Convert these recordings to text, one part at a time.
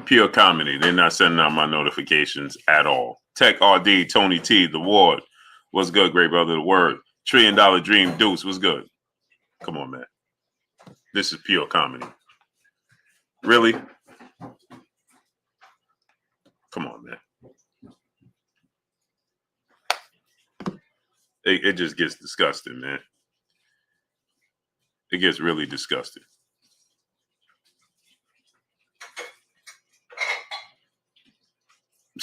Pure comedy. They're not sending out my notifications at all. Tech RD, Tony T, The Ward. What's good, great brother? The Word. $1 Trillion Dream Deuce. What's good? Come on, man. This is pure comedy. Really? Come on, man. It just gets disgusting, man. It gets really disgusting.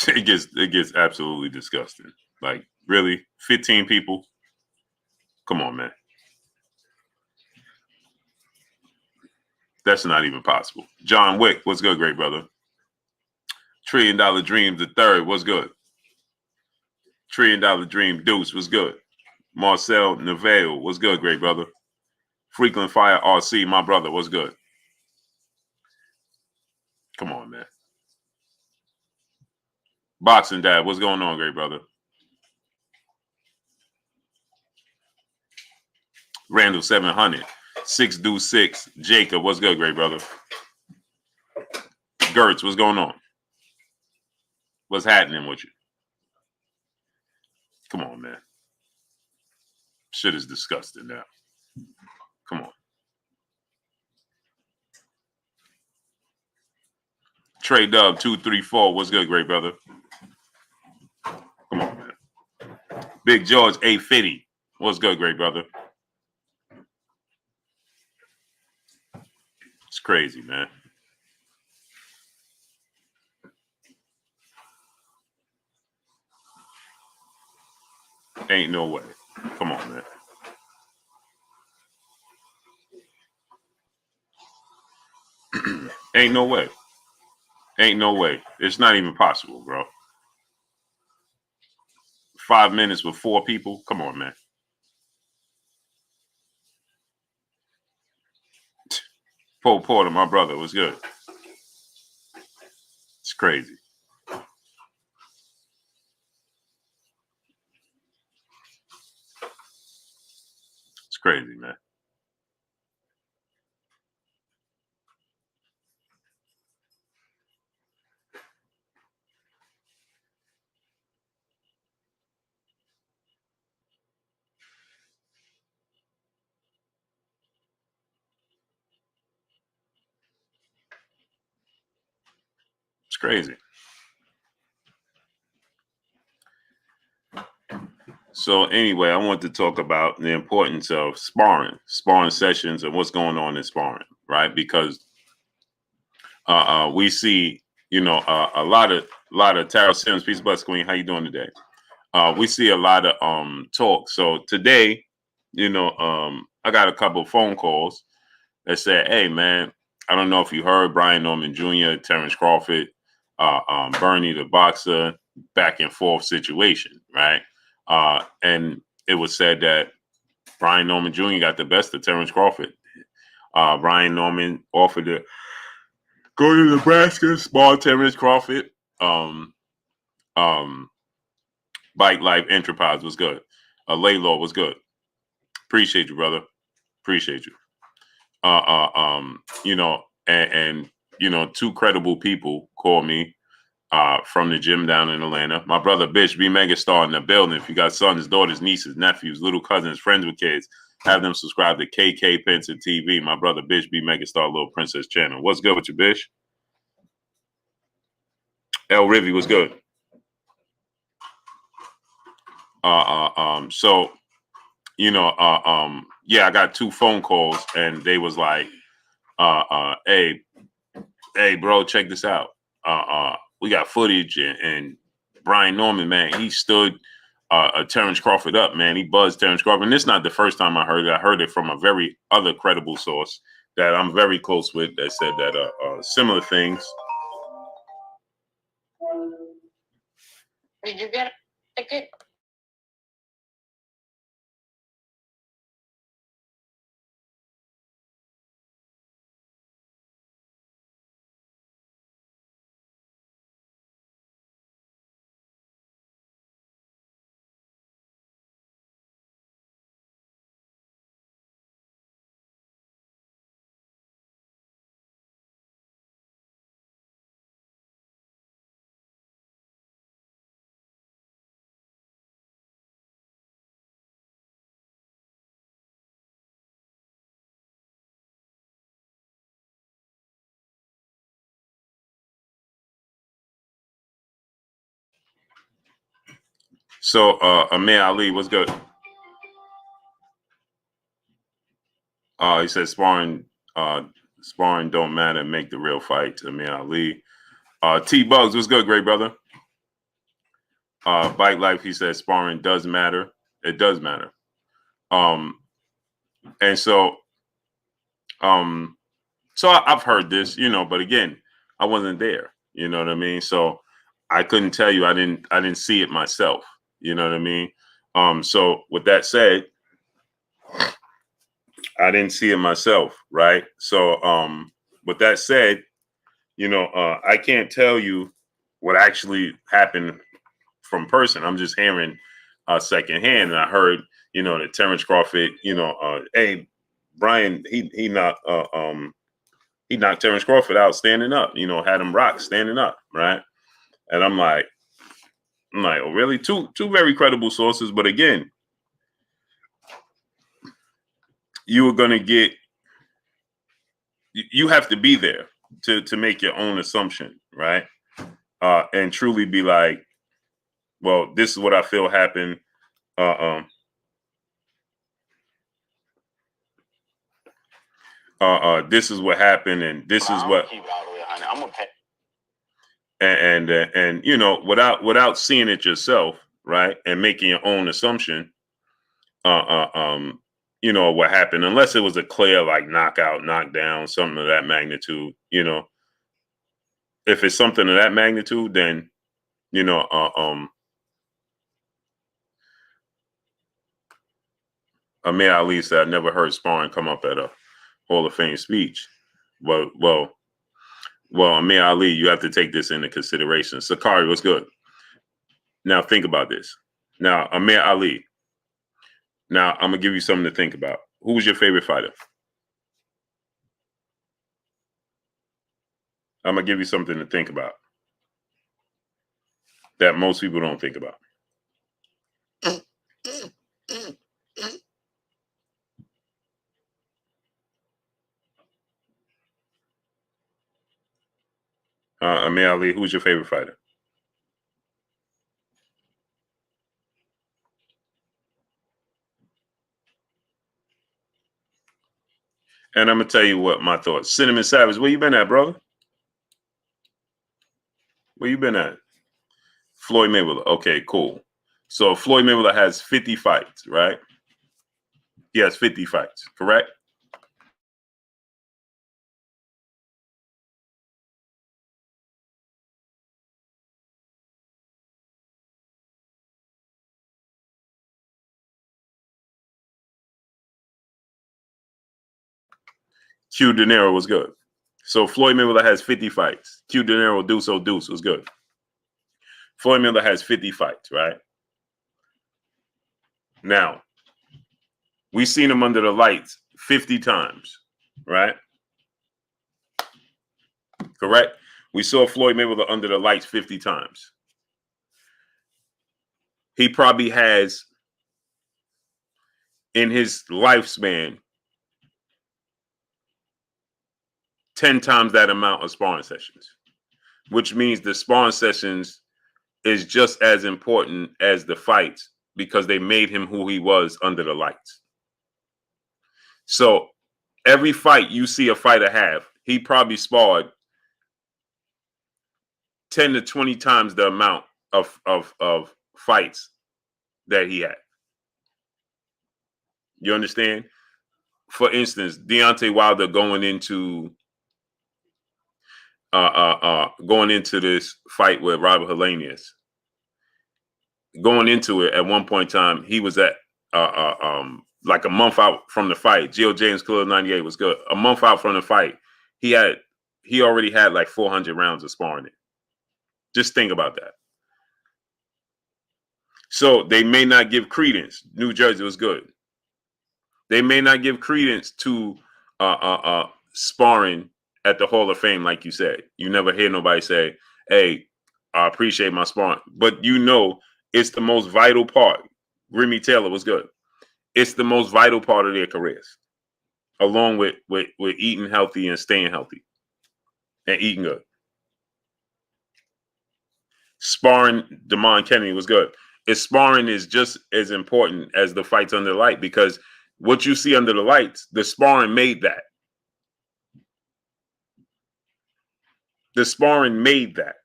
It gets absolutely disgusting. Like, really? 15 people? Come on, man. That's not even possible. John Wick, what's good, great brother? $1 Trillion Dream the third, what's good? $1 Trillion Dream Deuce, what's good? Marcel Neville, what's good, great brother? Frequent Fire RC, my brother, what's good? Come on, man. Boxing Dad, what's going on, great brother? Randall 700, 6 Jacob, what's good, great brother? Gertz, what's going on? What's happening with you? Come on, man. Shit is disgusting now. Come on. Trey Dub 234. What's good, great brother? Come on, man. Big George 850. What's good, great brother? It's crazy, man. Ain't no way. Come on, man. Ain't no way. Ain't no way. It's not even possible, bro. 5 minutes with 4 people. Come on, man. Paul Porter, my brother, was good. It's crazy. It's crazy, man. It's crazy. So anyway, I want to talk about the importance of sparring sessions, and what's going on in sparring, right? Because we see, a lot of Tara Sims. Peace, bless, Queen. How you doing today? We see a lot of talk. So today, I got a couple of phone calls that said, "Hey, man, I don't know if you heard Brian Norman Jr., Terrence Crawford, Bernie the boxer, back and forth situation, right?" And it was said that Brian Norman Jr. got the best of Terrence Crawford. Brian Norman offered to go to Nebraska, small Terrence Crawford. Bike Life Enterprise was good. Laylaw was good. Appreciate you, brother. Appreciate you. And 2 credible people called me from the gym down in Atlanta. My brother Bish, be megastar in the building. If you got sons, daughters, nieces, nephews, little cousins, friends with kids, have them subscribe to KK Penson TV. My brother Bish, be megastar, Little Princess channel. What's good with you, Bish? El Rivy was good. So, yeah, I got 2 phone calls, and they was like, hey, bro, check this out. We got footage, and Brian Norman, man, he stood Terrence Crawford up, man. He buzzed Terrence Crawford. And this is not the first time I heard it. I heard it from a very other credible source that I'm very close with that said that similar things. Did you get a ticket? So Amir Ali, what's good? He says sparring don't matter, make the real fight. Amir Ali. T Bugs, what's good, great brother? Bike Life, he says sparring does matter. It does matter. And so I've heard this, but again, I wasn't there. You know what I mean? So I couldn't tell you. I didn't see it myself. You know what I mean? So with that said, I didn't see it myself, right? So with that said, I can't tell you what actually happened from person. I'm just hearing secondhand, and I heard, that Terrence Crawford, hey, Brian, he knocked Terrence Crawford out standing up, had him rock standing up, right? And I'm like, oh, really? Two very credible sources, but again, you have to be there to make your own assumption, right? And truly be like, well, this is what I feel happened. This is what happened, and this is what. I'm gonna pay. And without seeing it yourself, right, and making your own assumption, what happened, unless it was a clear like knockout, knockdown, something of that magnitude. If it's something of that magnitude, then Amir Ali said, "I never heard sparring come up at a Hall of Fame speech." Well, Amir Ali, you have to take this into consideration. Sakari, what's good? Now think about this. Now, Amir Ali. Now, I'm gonna give you something to think about. Who was your favorite fighter? I'm gonna give you something to think about that most people don't think about. Amir Ali, who's your favorite fighter? And I'm gonna tell you what my thoughts. Cinnamon Savage, where you been at, brother? Where you been at? Floyd Mayweather. Okay, cool. So Floyd Mayweather has 50 fights, right? He has 50 fights, correct? Q De Niro was good. So Floyd Mayweather has 50 fights. Q De Niro Deuce was good. Floyd Mayweather has 50 fights, right? Now, we've seen him under the lights 50 times, right? Correct? We saw Floyd Mayweather under the lights 50 times. He probably has, in his lifespan, 10 times that amount of sparring sessions, which means the sparring sessions is just as important as the fights because they made him who he was under the lights. So every fight you see a fighter have, he probably sparred 10 to 20 times the amount of fights that he had. You understand? For instance, Deontay Wilder going into this fight with Robert Helenius. Going into it at one point in time, he was at like a month out from the fight. Geo James Khalil 98 was good. A month out from the fight, he already had like 400 rounds of sparring. Just think about that. So they may not give credence. New Jersey was good. They may not give credence to sparring at the Hall of Fame, like you said. You never hear nobody say, "Hey, I appreciate my sparring," but it's the most vital part. Grimmy Taylor was good. It's the most vital part of their careers, along with eating healthy and staying healthy and eating good. Sparring Damon Kennedy was good. Sparring is just as important as the fights under the light, because what you see under the lights, the sparring made that. The sparring made that.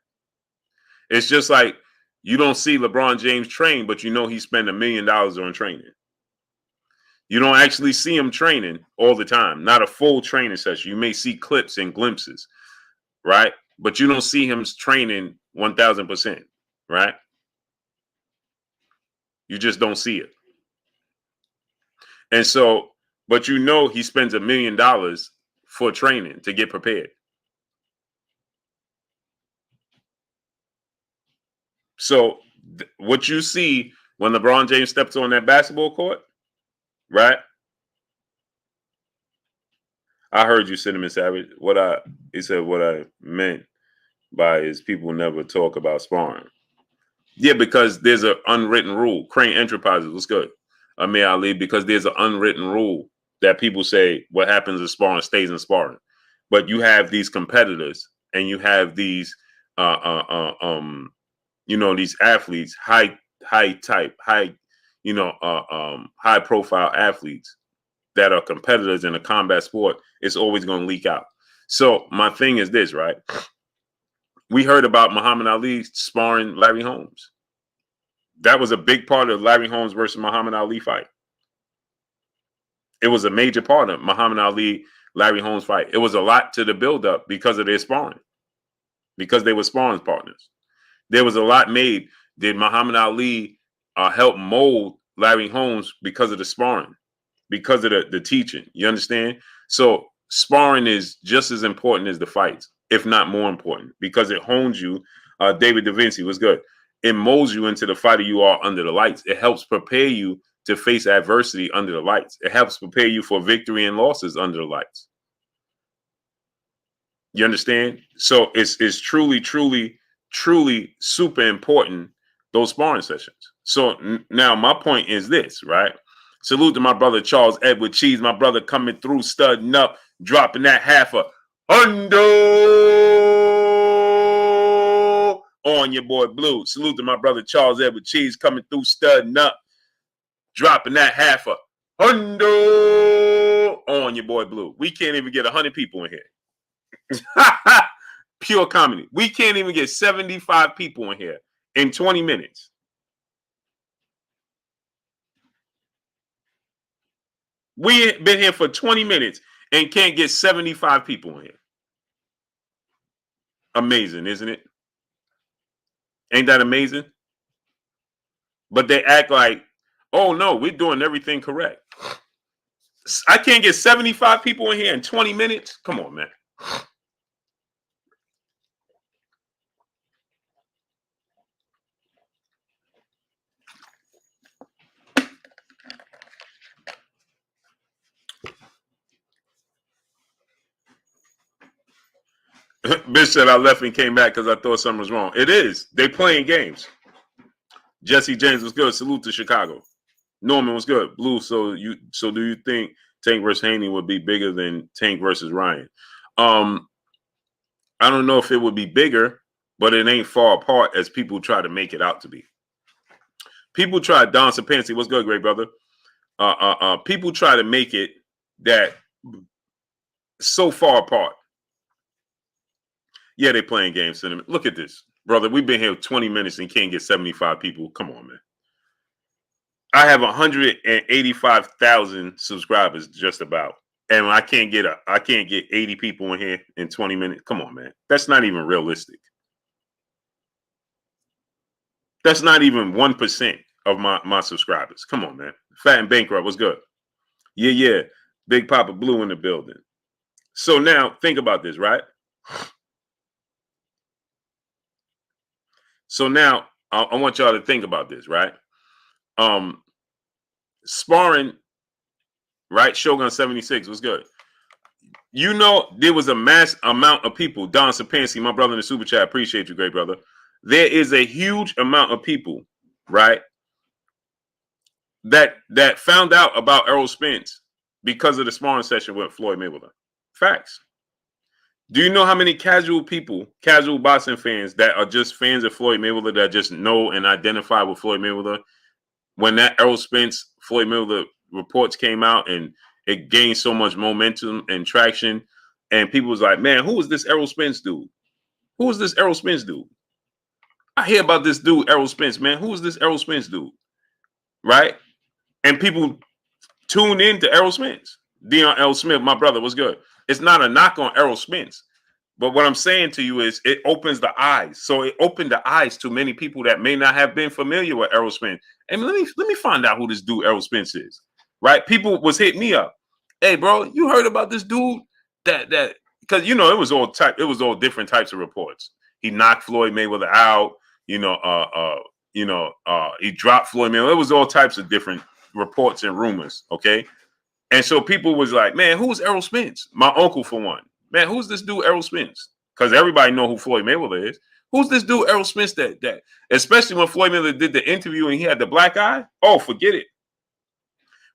It's just like you don't see LeBron James train, but you know he spent $1 million on training. You don't actually see him training all the time, not a full training session. You may see clips and glimpses, right? But you don't see him training 1,000%, right? You just don't see it. And so, but you know he spends $1 million for training to get prepared. So what you see when LeBron James steps on that basketball court, right? I heard you, Cinnamon Savage. He said what I meant by is people never talk about sparring. Yeah, because there's an unwritten rule. Crane Enterprises, what's good? Amir Ali, because there's an unwritten rule that people say what happens in sparring stays in sparring. But you have these competitors and you have these these athletes, high profile athletes that are competitors in a combat sport. It's always going to leak out. So my thing is this, right? We heard about Muhammad Ali sparring Larry Holmes. That was a big part of Larry Holmes versus Muhammad Ali fight. It was a major part of Muhammad Ali, Larry Holmes fight. It was a lot to the buildup because of their sparring, because they were sparring partners. There was a lot made. Did Muhammad Ali help mold Larry Holmes because of the sparring, because of the teaching? You understand? So sparring is just as important as the fights, if not more important, because it hones you. David Da Vinci was good. It molds you into the fighter you are under the lights. It helps prepare you to face adversity under the lights. It helps prepare you for victory and losses under the lights. You understand? So it's truly, truly, truly super important, those sparring sessions. So now my point is this, right? Salute to my brother Charles Edward Cheese, my brother coming through, studding up, dropping that half a hundo on your boy Blue. Salute to my brother Charles Edward Cheese coming through, studding up, dropping that half a hundo on your boy Blue. We can't even get 100 people in here. Pure comedy. We can't even get 75 people in here in 20 minutes. We've been here for 20 minutes and can't get 75 people in here. Amazing, isn't it? Ain't that amazing? But they act like, oh no, we're doing everything correct. I can't get 75 people in here in 20 minutes. Come on, man. Bitch said I left and came back because I thought something was wrong. It is. They playing games. Jesse James was good. Salute to Chicago. Norman was good. Blue. So do you think Tank versus Haney would be bigger than Tank versus Ryan? I don't know if it would be bigger, but it ain't far apart as people try to make it out to be. People try Don Sapansi. What's good, great brother? People try to make it that so far apart. Yeah, they playing games. Look at this, brother. We've been here 20 minutes and can't get 75 people. Come on, man. I have 185,000 subscribers just about, and I can't get 80 people in here in 20 minutes. Come on, man. That's not even realistic. That's not even 1% of my subscribers. Come on, man. Fat and Bankrupt was good. Yeah. Big Papa Blue in the building. So now think about this, right? So now I want y'all to think about this, right? Sparring, right? Shogun 76 was good. You know, there was a mass amount of people. Don Sapansi, my brother in the super chat, appreciate you, great brother. There is a huge amount of people, right, that found out about Errol Spence because of the sparring session with Floyd Mayweather. Facts. Do you know how many casual people, casual boxing fans that are just fans of Floyd Mayweather that just know and identify with Floyd Mayweather? When that Errol Spence Floyd Mayweather reports came out and it gained so much momentum and traction, and people was like, "Man, who is this Errol Spence dude? Who is this Errol Spence dude? I hear about this dude Errol Spence, man. Who is this Errol Spence dude?" Right? And people tune in to Errol Spence. Dion L. Smith, my brother, was good. It's not a knock on Errol Spence. But what I'm saying to you is it opens the eyes. So it opened the eyes to many people that may not have been familiar with Errol Spence. And let me find out who this dude Errol Spence is. Right? People was hitting me up. Hey, bro, you heard about this dude? That because it was all different types of reports. He knocked Floyd Mayweather out. He dropped Floyd Mayweather. It was all types of different reports and rumors. Okay. And so people was like, man, who's Errol Spence? My uncle, for one. Man, who's this dude Errol Spence? Because everybody know who Floyd Mayweather is. Who's this dude Errol Spence that especially when Floyd Mayweather did the interview and he had the black eye? Oh, forget it.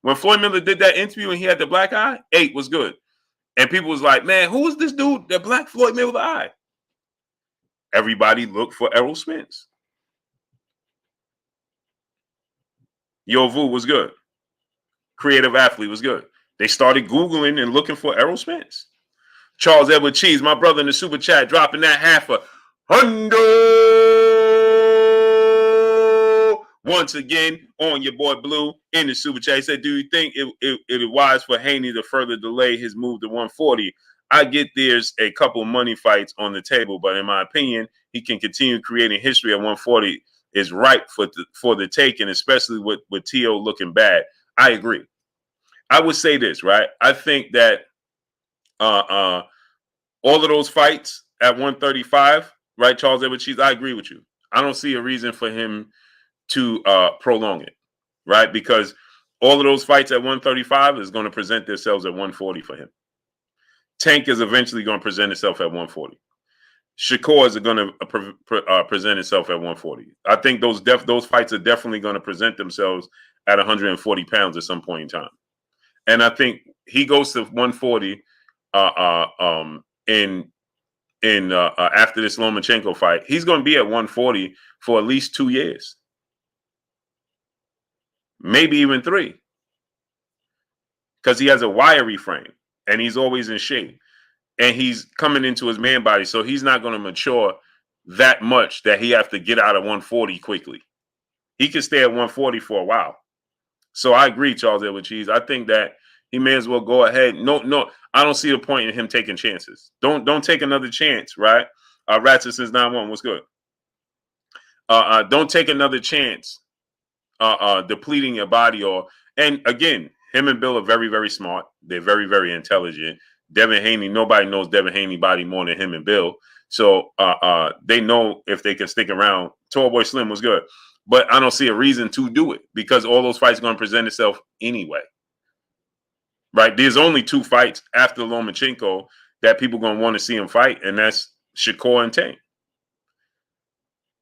When Floyd Mayweather did that interview and he had the black eye, 8 was good. And people was like, man, who is this dude that black Floyd Mayweather eye? Everybody looked for Errol Spence. Yo Vu was good. Creative Athlete was good. They started Googling and looking for Errol Spence. Charles Edward Cheese, my brother in the super chat, dropping that half a hundo once again on your boy Blue in the super chat. He said, do you think it is wise for Haney to further delay his move to 140? I get there's a couple money fights on the table, but in my opinion, he can continue creating history at 140 is ripe for the taking, especially with T.O. looking bad. I agree. I would say this, right? I think that all of those fights at 135, right, Charles Edward Cheese, I agree with you. I don't see a reason for him to prolong it, right? Because all of those fights at 135 is going to present themselves at 140 for him. Tank is eventually going to present itself at 140. Shakur is going to present itself at 140. I think those fights are definitely going to present themselves at 140 pounds at some point in time. And I think he goes to 140 after this Lomachenko fight. He's going to be at 140 for at least 2 years, maybe even 3, because he has a wiry frame and he's always in shape and he's coming into his man body. So he's not going to mature that much that he have to get out of 140 quickly. He can stay at 140 for a while. So I agree, Charles Edward Cheese. I think that he may as well go ahead. No, I don't see the point in him taking chances. Don't take another chance, right? Ratchet since 9-1, what's good? Don't take another chance depleting your body. And again, him and Bill are very, very smart. They're very, very intelligent. Devin Haney, nobody knows Devin Haney body more than him and Bill. So they know if they can stick around. Tall Boy Slim was good. But I don't see a reason to do it because all those fights are going to present itself anyway. Right? There's only 2 fights after Lomachenko that people are going to want to see him fight, and that's Shakur and Tank.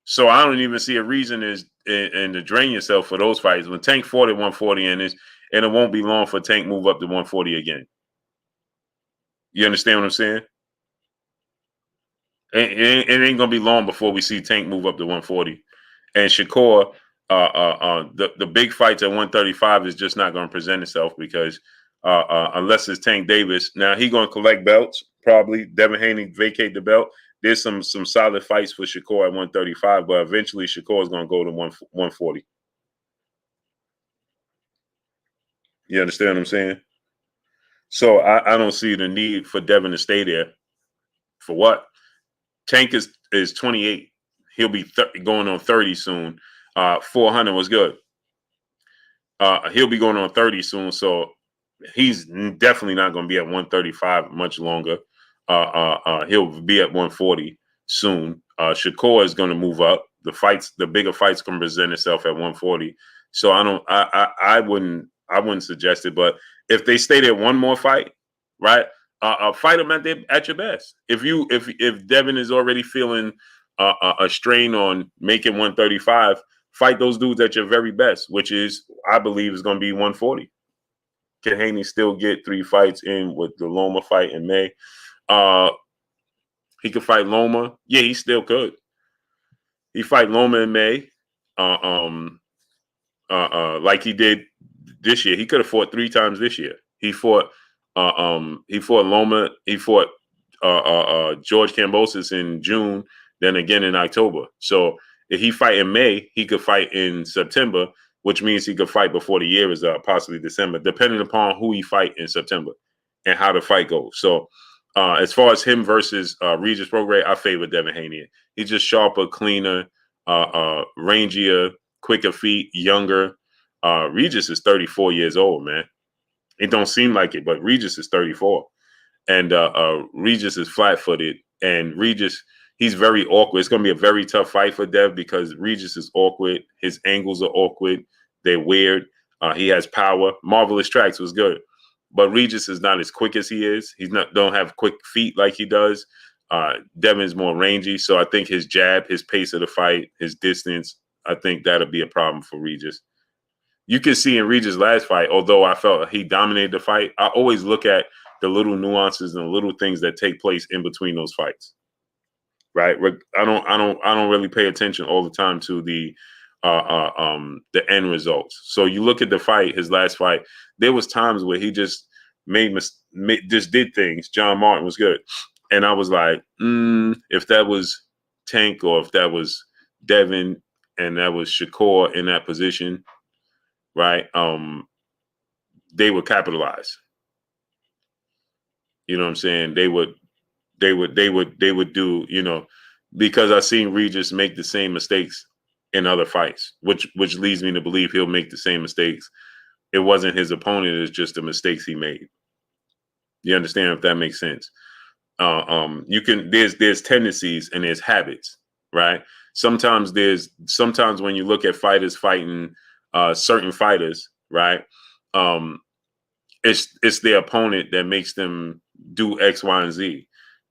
So I don't even see a reason to drain yourself for those fights. When Tank fought at 140 and it won't be long for Tank move up to 140 again. You understand what I'm saying? It ain't going to be long before we see Tank move up to 140. And Shakur, the big fights at 135 is just not going to present itself because unless it's Tank Davis. Now he's going to collect belts, probably. Devin Haney vacate the belt. There's some solid fights for Shakur at 135, but eventually Shakur is going to go to 140. You understand what I'm saying? So I don't see the need for Devin to stay there. For what? Tank is 28. He'll be going on 30 soon. 400 was good. He'll be going on 30 soon, so he's definitely not going to be at 135 much longer. He'll be at 140 soon. Shakur is going to move up. The bigger fights can present itself at 140. So I wouldn't suggest it. But if they stay there one more fight, right? Fight them at your best. If Devin is already feeling a strain on making 135, fight those dudes at your very best, which is I believe is going to be 140. Can Haney still get 3 fights in with the Loma fight in May? He could fight Loma. Yeah, he still could. He fight Loma in May. Uh, um, like he did this year. He could have fought 3 times this year. He fought Loma. He fought George Kambosos in June, then again in October. So if he fight in May, he could fight in September, which means he could fight before the year is up, possibly December, depending upon who he fight in September and how the fight goes. So as far as him versus Regis Prograis, I favor Devin Haney. He's just sharper, cleaner, rangier, quicker feet, younger. Regis is 34 years old, man. It don't seem like it, but Regis is 34. And Regis is flat-footed. And Regis, he's very awkward. It's going to be a very tough fight for Dev because Regis is awkward. His angles are awkward. They're weird. He has power. Marvelous Tracks was good. But Regis is not as quick as he is. He's not don't have quick feet like he does. Devin's more rangy. So I think his jab, his pace of the fight, his distance, I think that'll be a problem for Regis. You can see in Regis' last fight, although I felt he dominated the fight, I always look at the little nuances and the little things that take place in between those fights. Right? I don't really pay attention all the time to the end results. So you look at the fight, his last fight, there was times where he just just did things. John Martin was good. And I was like, if that was Tank or if that was Devin and that was Shakur in that position, right? They would capitalize. You know what I'm saying? They would do, because I've seen Regis make the same mistakes in other fights, which leads me to believe he'll make the same mistakes. It wasn't his opponent, it's just the mistakes he made. You understand if that makes sense? There's tendencies and there's habits, right? Sometimes when you look at fighters fighting certain fighters, right? It's their opponent that makes them do X, Y, and Z.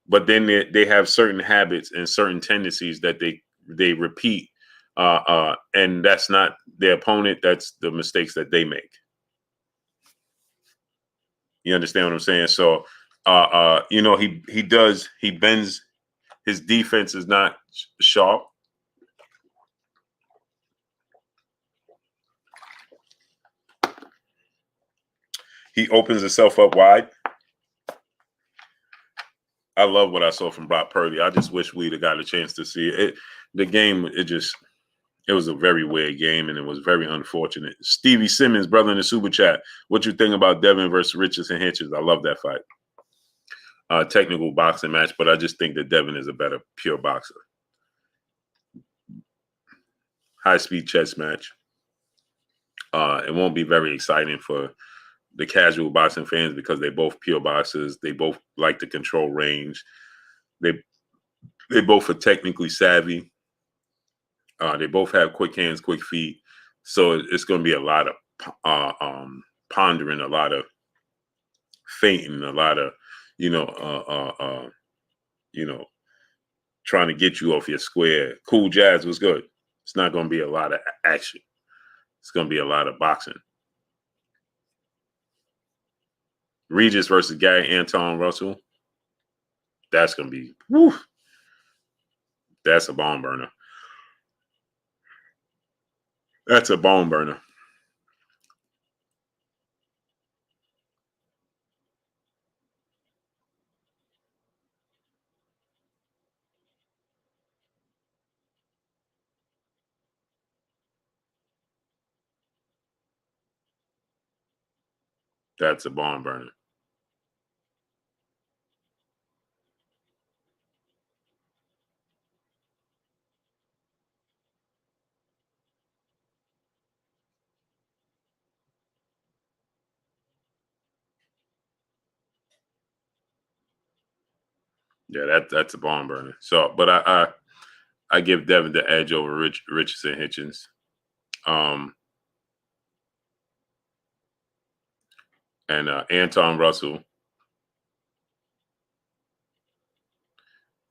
But then they have certain habits and certain tendencies that they repeat, and that's not their opponent. That's the mistakes that they make. You understand what I'm saying? So, he bends. His defense is not sharp. He opens himself up wide. I love what I saw from Brock Purdy. I just wish we'd have got a chance to see it. The game, it was a very weird game, and it was very unfortunate. Stevie Simmons, brother in the super chat, what you think about Devin versus Richardson Hitchens? I love that fight. Technical boxing match, but I just think that Devin is a better pure boxer. High-speed chess match. It won't be very exciting for the casual boxing fans because they're both pure boxers. They both like to control range. They both are technically savvy. They both have quick hands, quick feet. So it's going to be a lot of pondering, a lot of feinting, a lot of, trying to get you off your square. Cool Jazz was good. It's not going to be a lot of action. It's going to be a lot of boxing. Regis versus Gary Anton Russell. That's going to be, whew, that's a bone burner. That's a bone burner. That's a barn burner. Yeah, that's a barn burner. So, but I give Devin the edge over Richardson Hitchens. And Anton Russell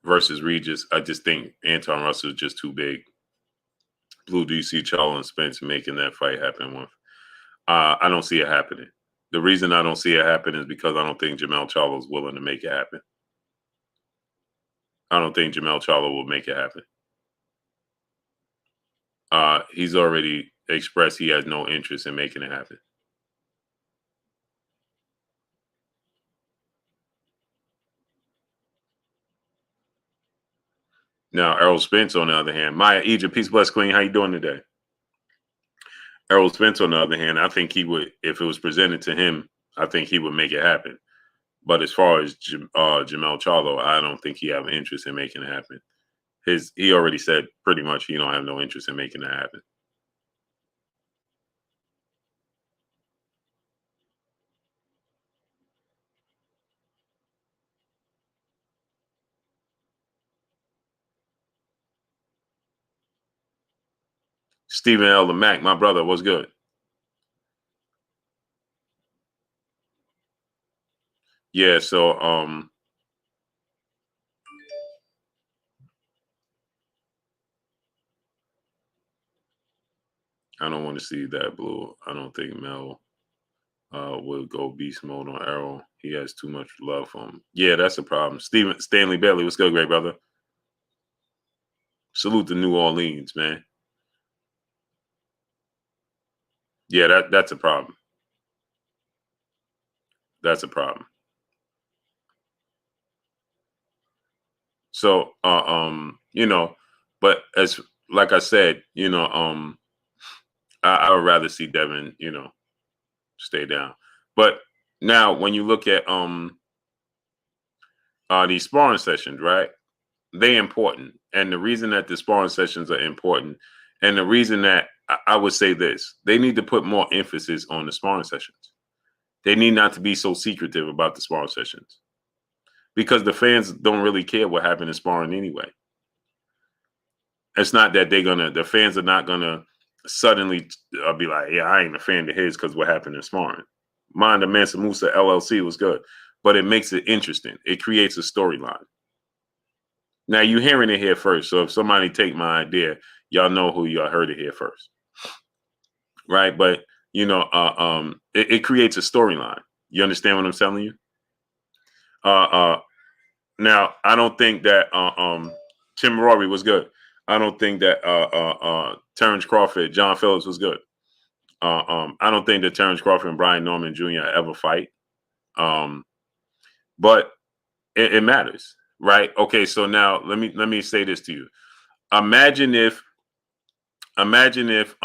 versus Regis. I just think Anton Russell is just too big. Blue, do you see Charles and Spence making that fight happen? I don't see it happening. The reason I don't see it happen is because I don't think Jamel Charlo is willing to make it happen. I don't think Jamel Charlo will make it happen. He's already expressed he has no interest in making it happen. Now, Errol Spence, on the other hand, Maya Egypt, peace, bless, Queen. How you doing today? Errol Spence, on the other hand, I think he would, if it was presented to him, I think he would make it happen. But as far as Jamel Charlo, I don't think he have an interest in making it happen. He already said pretty much he don't have no interest in making it happen. Stephen L. Mac, my brother, what's good? Yeah, so I don't want to see that blue. I don't think Mel will go beast mode on Errol. He has too much love for him. Yeah, that's a problem. Stanley Bailey, what's good, great brother? Salute to New Orleans, man. Yeah, that's a problem. That's a problem. So, but as like I said, I would rather see Devin, stay down. But now, when you look at these sparring sessions, right? They important, and the reason that the sparring sessions are important, and the reason that I would say this, they need to put more emphasis on the sparring sessions. They need not to be so secretive about the sparring sessions because the fans don't really care what happened in sparring anyway. It's not that the fans are not gonna suddenly be like, yeah, I ain't a fan of his because what happened in sparring. Mind the Mansa Musa LLC was good, but it makes it interesting. It creates a storyline. Now you're hearing it here first. So if somebody take my idea, y'all know who y'all heard it here first, right? But it creates a storyline. You understand what I'm telling you? Uh, uh, Now I don't think that Tim Rory was good. I don't think that Terrence Crawford, John Phillips was good. I don't think that Terrence Crawford and Brian Norman Jr. ever fight. But it matters, right? Okay, so now let me say this to you. Imagine if imagine if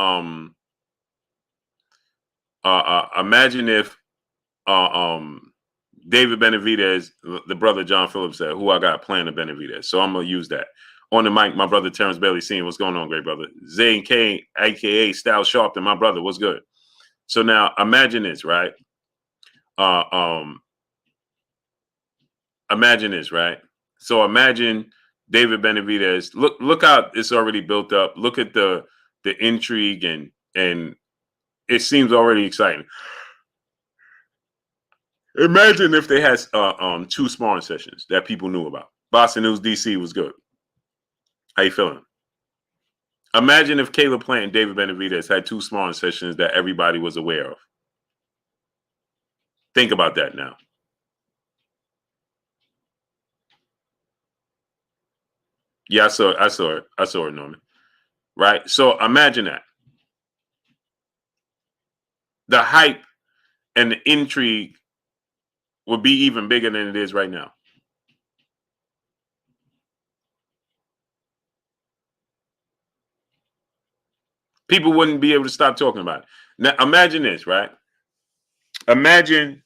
David Benavidez, the brother John Phillips said, who I got playing the Benavidez. So I'm gonna use that. On the mic, my brother Terrence Bailey seeing what's going on, great brother. Zane Kane, aka Style Sharpton, my brother, what's good? So now imagine this, right? Uh, um, Imagine this, right? So imagine David Benavidez. Look how it's already built up. Look at the intrigue and it seems already exciting. Imagine if they had two sparring sessions that people knew about. Boston News DC was good. How you feeling? Imagine if Caleb Plant and David Benavidez had two sparring sessions that everybody was aware of. Think about that now. Yeah, I saw it, Norman. Right? So imagine that. The hype and the intrigue would be even bigger than it is right now. People wouldn't be able to stop talking about it. Now imagine this, right? Imagine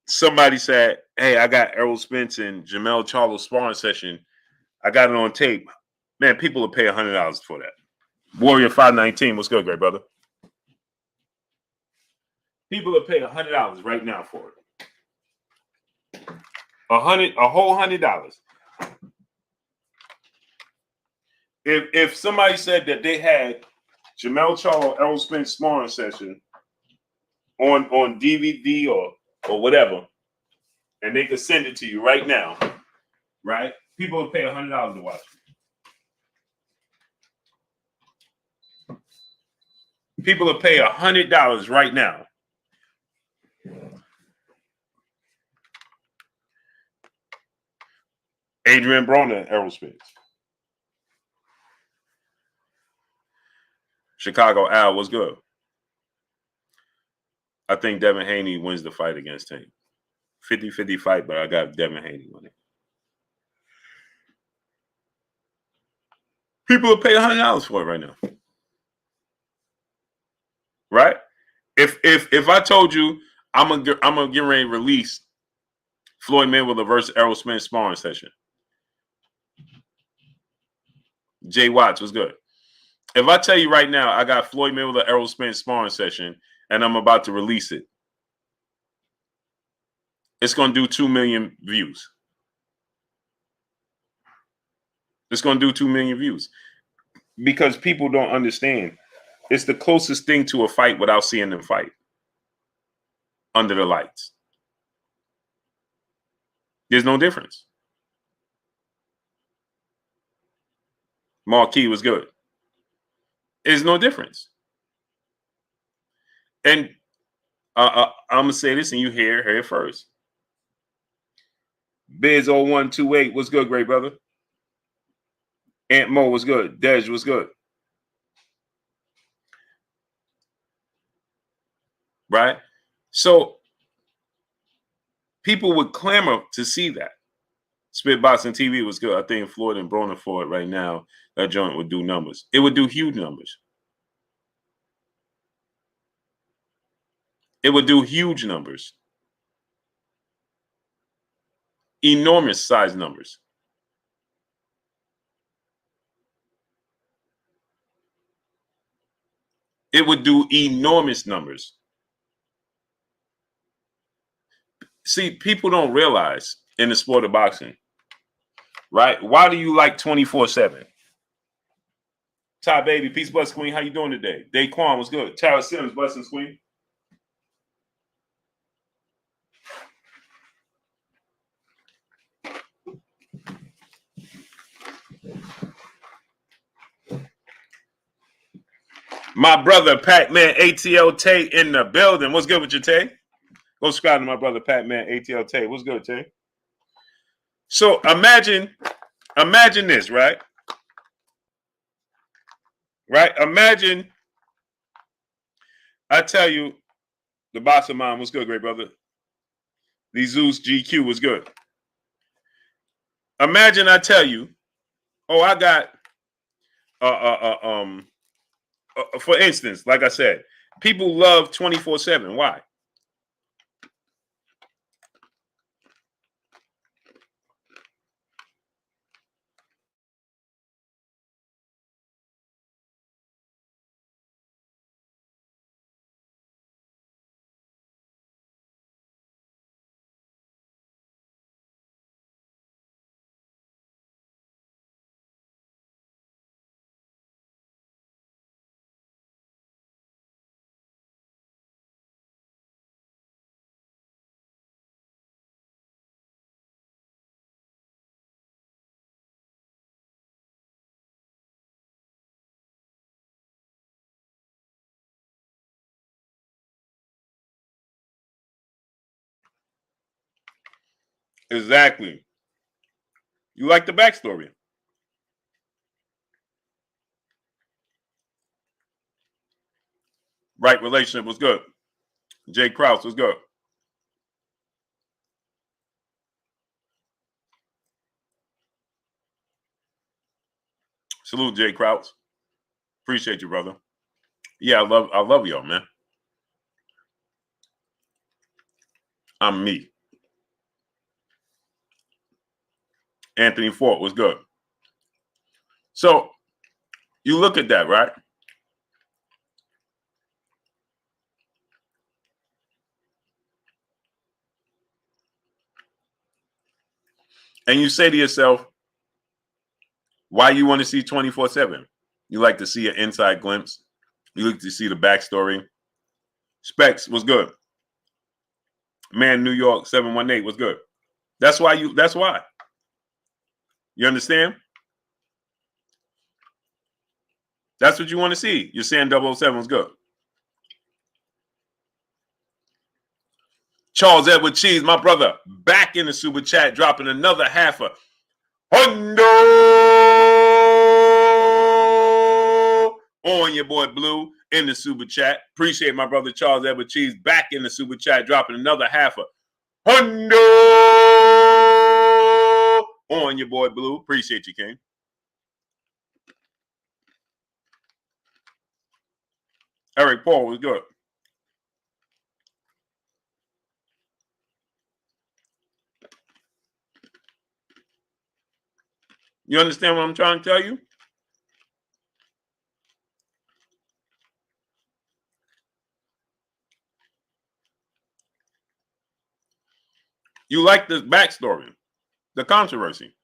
somebody said, "Hey, I got Errol Spence and Jamel Charlo sparring session. I got it on tape." Man, people will pay $100 for that. Warrior 519, what's good, great brother? People will pay $100 right now for it. A whole $100. If somebody said that they had Jamel Charlo, Errol Spence sparring session on DVD or whatever, and they could send it to you right now, right? People would pay $100 to watch it. People would pay $100 right now. Adrian Broner, Errol Spence. Chicago Al was good. I think Devin Haney wins the fight against Tank. 50-50 fight, but I got Devin Haney winning. People will pay $100 for it right now. Right? If I told you I'm gonna get ready to release Floyd Mayweather versus Errol Spence sparring session. Jay Watts was good. If I tell you right now I got Floyd Mayweather Errol Spence sparring session and I'm about to release it, it's gonna do 2 million views. It's gonna do 2 million views. Because people don't understand. It's the closest thing to a fight without seeing them fight. Under the lights. There's no difference. Marquis was good. There's no difference. And I'm going to say this and you hear it first. Biz0128 was good, great brother. Aunt Mo was good. Dej was good. Right? So people would clamor to see that. Spitboxing TV was good. I think Floyd and Broner for it right now, that joint would do numbers. It would do huge numbers. It would do huge numbers. Enormous size numbers. It would do enormous numbers. See, people don't realize in the sport of boxing, right? Why do you like 24/7? Ty Baby, peace, bless, Queen. How you doing today? Daquan was good. Tara Sims, blessings, Queen. My brother, Pac-Man ATL Tay in the building. What's good with you, Tay? Go subscribe to my brother, Pac-Man ATL Tay. What's good, Tay? So imagine this, right? Right? Imagine I tell you the boxer mom was good, great brother. The Zeus GQ was good. Imagine I tell you, oh, I got for instance, like I said, people love 24/7. Why? Exactly. You like the backstory. Right relationship was good. Jay Krause was good. Salute, Jay Krause. Appreciate you, brother. Yeah, I love y'all, man. I'm me. Anthony Fort was good. So you look at that, right? And you say to yourself, why you want to see 24/7? You like to see an inside glimpse. You like to see the backstory. Specs was good. Man, New York 718 was good. That's why. You understand? That's what you want to see. You're saying 007 was good. Charles Edward Cheese, my brother, back in the super chat, dropping another halfer. Hundo on your boy Blue in the super chat. Appreciate my brother Charles Edward Cheese back in the super chat, dropping another half of Hundo on your boy Blue. Appreciate you, King. Eric Paul was good. You understand what I'm trying to tell you? You like this backstory, the controversy.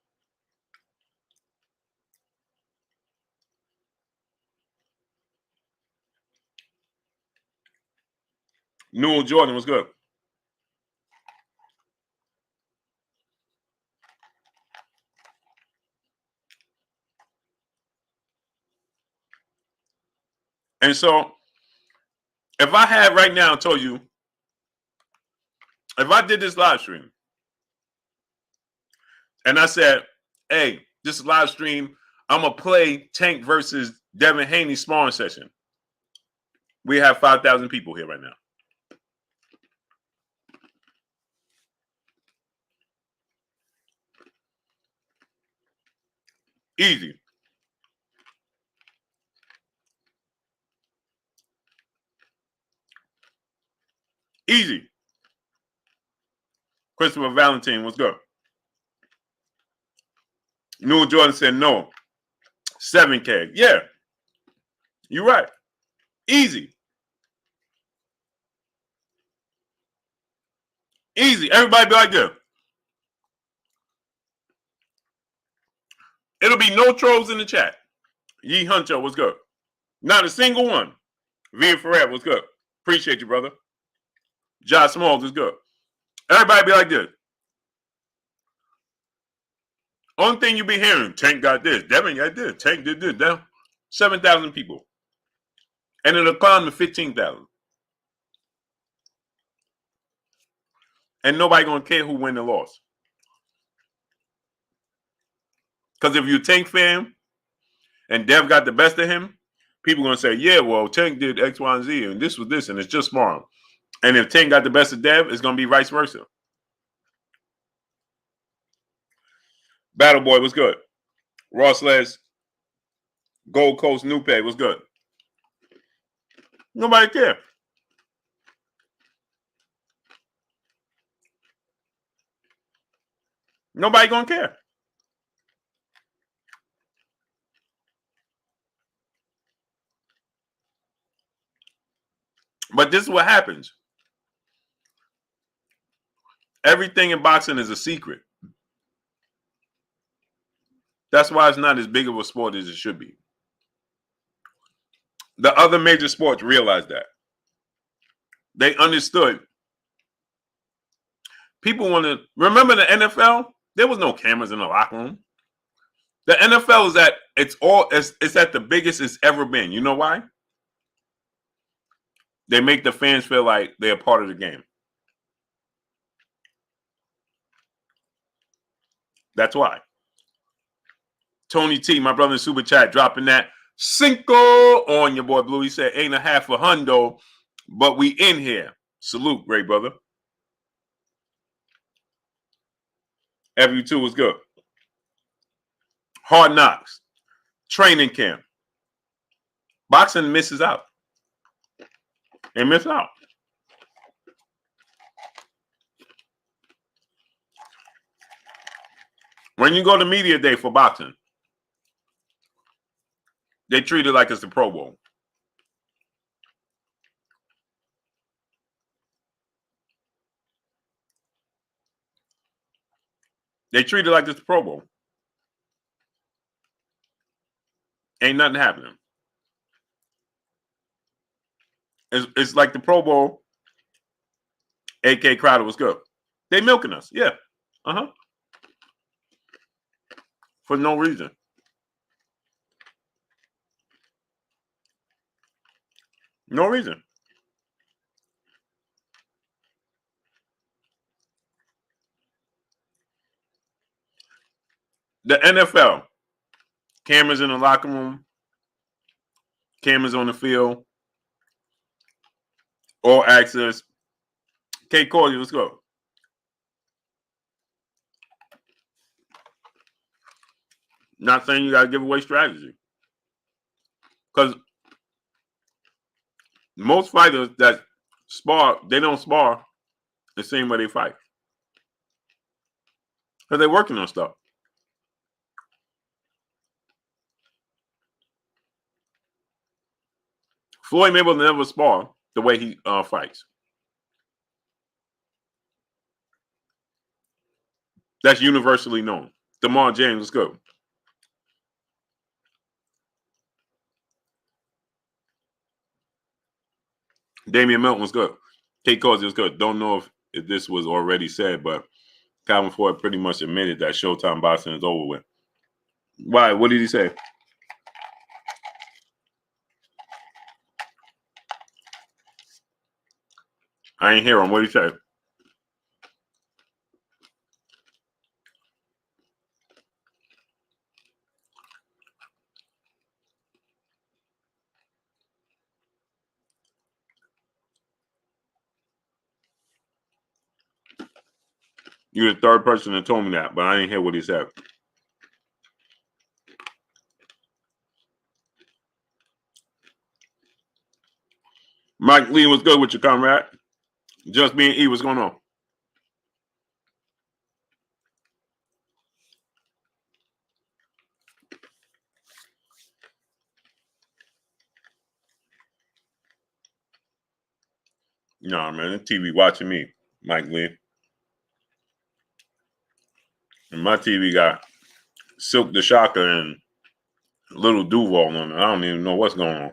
Newell Jordan was good. And so, if I had right now told you, if I did this live stream and I said, hey, this live stream, I'm going to play Tank versus Devin Haney sparring session. We have 5,000 people here right now. Easy. Easy. Christopher Valentine was good. Newell Jordan said no. 7K. Yeah. You're right. Easy. Easy. Everybody be like this. It'll be no trolls in the chat. Yee Huncho was good. Not a single one. Via Ferrer was good. Appreciate you, brother. Josh Smalls was good. Everybody be like this. Only thing you be hearing, Tank got this, Devin got this, Tank did this. Down 7,000 people. And it'll climb to 15,000. And nobody gonna care who win or lost. Because if you're a Tank fan and Dev got the best of him, people gonna say, yeah, well, Tank did X, Y, and Z, and this was this, and it's just smart. And if Tank got the best of Dev, it's gonna be vice versa. Battle Boy was good. Ross Les, Gold Coast Nupe was good. Nobody care. Nobody gonna care. But this is what happens. Everything in boxing is a secret. That's why it's not as big of a sport as it should be. The other major sports realized that. They understood. People want to remember the NFL. There was no cameras in the locker room. The NFL is it's at the biggest it's ever been. You know why? They make the fans feel like they're a part of the game. That's why. Tony T, my brother in Super Chat, dropping that Cinco on your boy Blue. He said, ain't a half a hundo, but we in here. Salute, great brother. FU2 was good. Hard Knocks. Training camp. Boxing misses out. They miss out. When you go to media day for boxing, they treat it like it's the Pro Bowl. They treat it like it's the Pro Bowl. Ain't nothing happening. It's like the Pro Bowl. AK Crowder was good. They milking us. Yeah. Uh-huh. For no reason. No reason. The NFL, cameras in the locker room, cameras on the field, all access. K. Cordy, let's go. Not saying you got to give away strategy. Because most fighters that spar, they don't spar the same way they fight. Because they're working on stuff. Floyd Mayweather never spar the way he fights. That's universally known. DeMar James, let's go. Damian Milton was good. Kate Causey was good. Don't know if this was already said, but Calvin Ford pretty much admitted that Showtime boxing is over with. Why? What did he say? I ain't hear him. What did he say? You're the third person that told me that, but I didn't hear what he said. Mike Lee was good with your comrade. Just me and E, what's going on? No, man, the TV watching me, Mike Lee. And my TV got Silk the Shocker and Little Duval on it. I don't even know what's going on.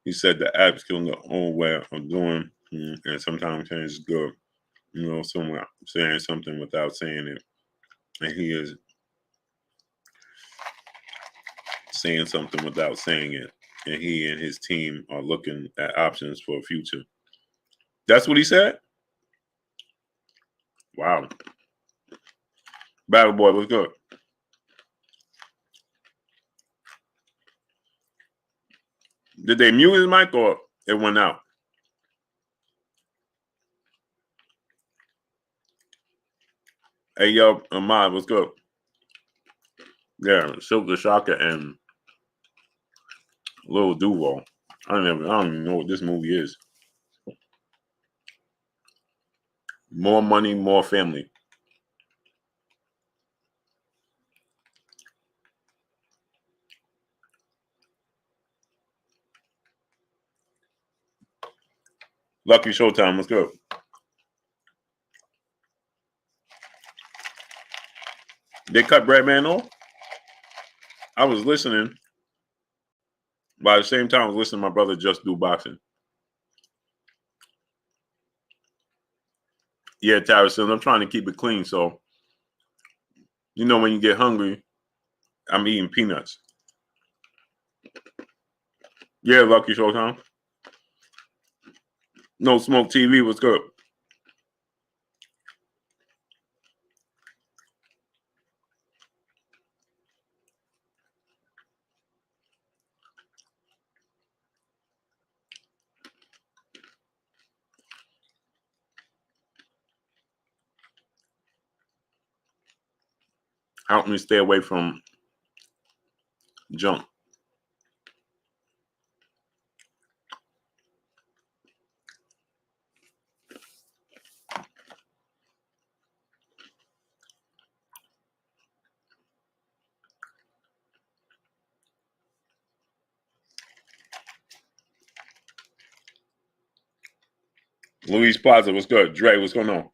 He said the app's killing the old way of doing, and sometimes change is good. You know, someone saying something without saying it, and he is saying something without saying it, and he and his team are looking at options for a future. That's what he said? Wow. Battle Boy, what's good? Did they mute his mic or it went out? Hey, yo, Ahmad, what's good? Yeah, Silk the Shocker and Little Duval. I don't even know what this movie is. More money, more family. Lucky Showtime, let's go. They cut Breadman off? I was listening. But at the same time, I was listening to my brother just do boxing. Yeah, Tarrison, I'm trying to keep it clean. So, you know, when you get hungry, I'm eating peanuts. Yeah, Lucky Showtime. No Smoke TV, what's good? Help me stay away from junk. Luis Plaza, what's good? Dre, what's going on?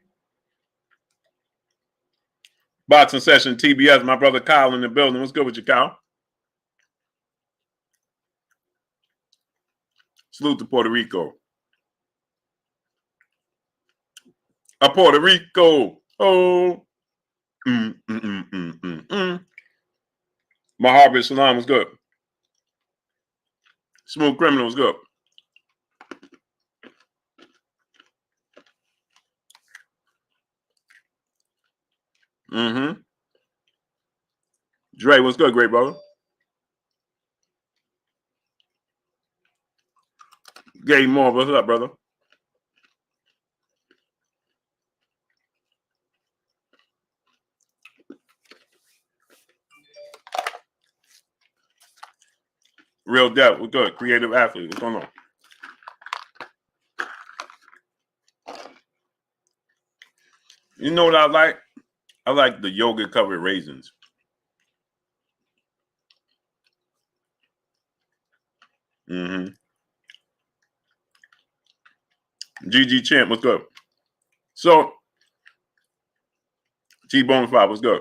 Boxing session, TBS, my brother Kyle in the building. What's good with you, Kyle? Salute to Puerto Rico. Puerto Rico. Oh, My Harvest Salam was good. Smooth Criminal was good. Mm-hmm. Dre, what's good, great brother? Gay Moore, what's up, brother? Real Depth, what's good? Creative Athlete, what's going on? You know what I like? I like the yogurt covered raisins. Mm-hmm. GG Champ, what's good? So, T-Bone 5, what's good?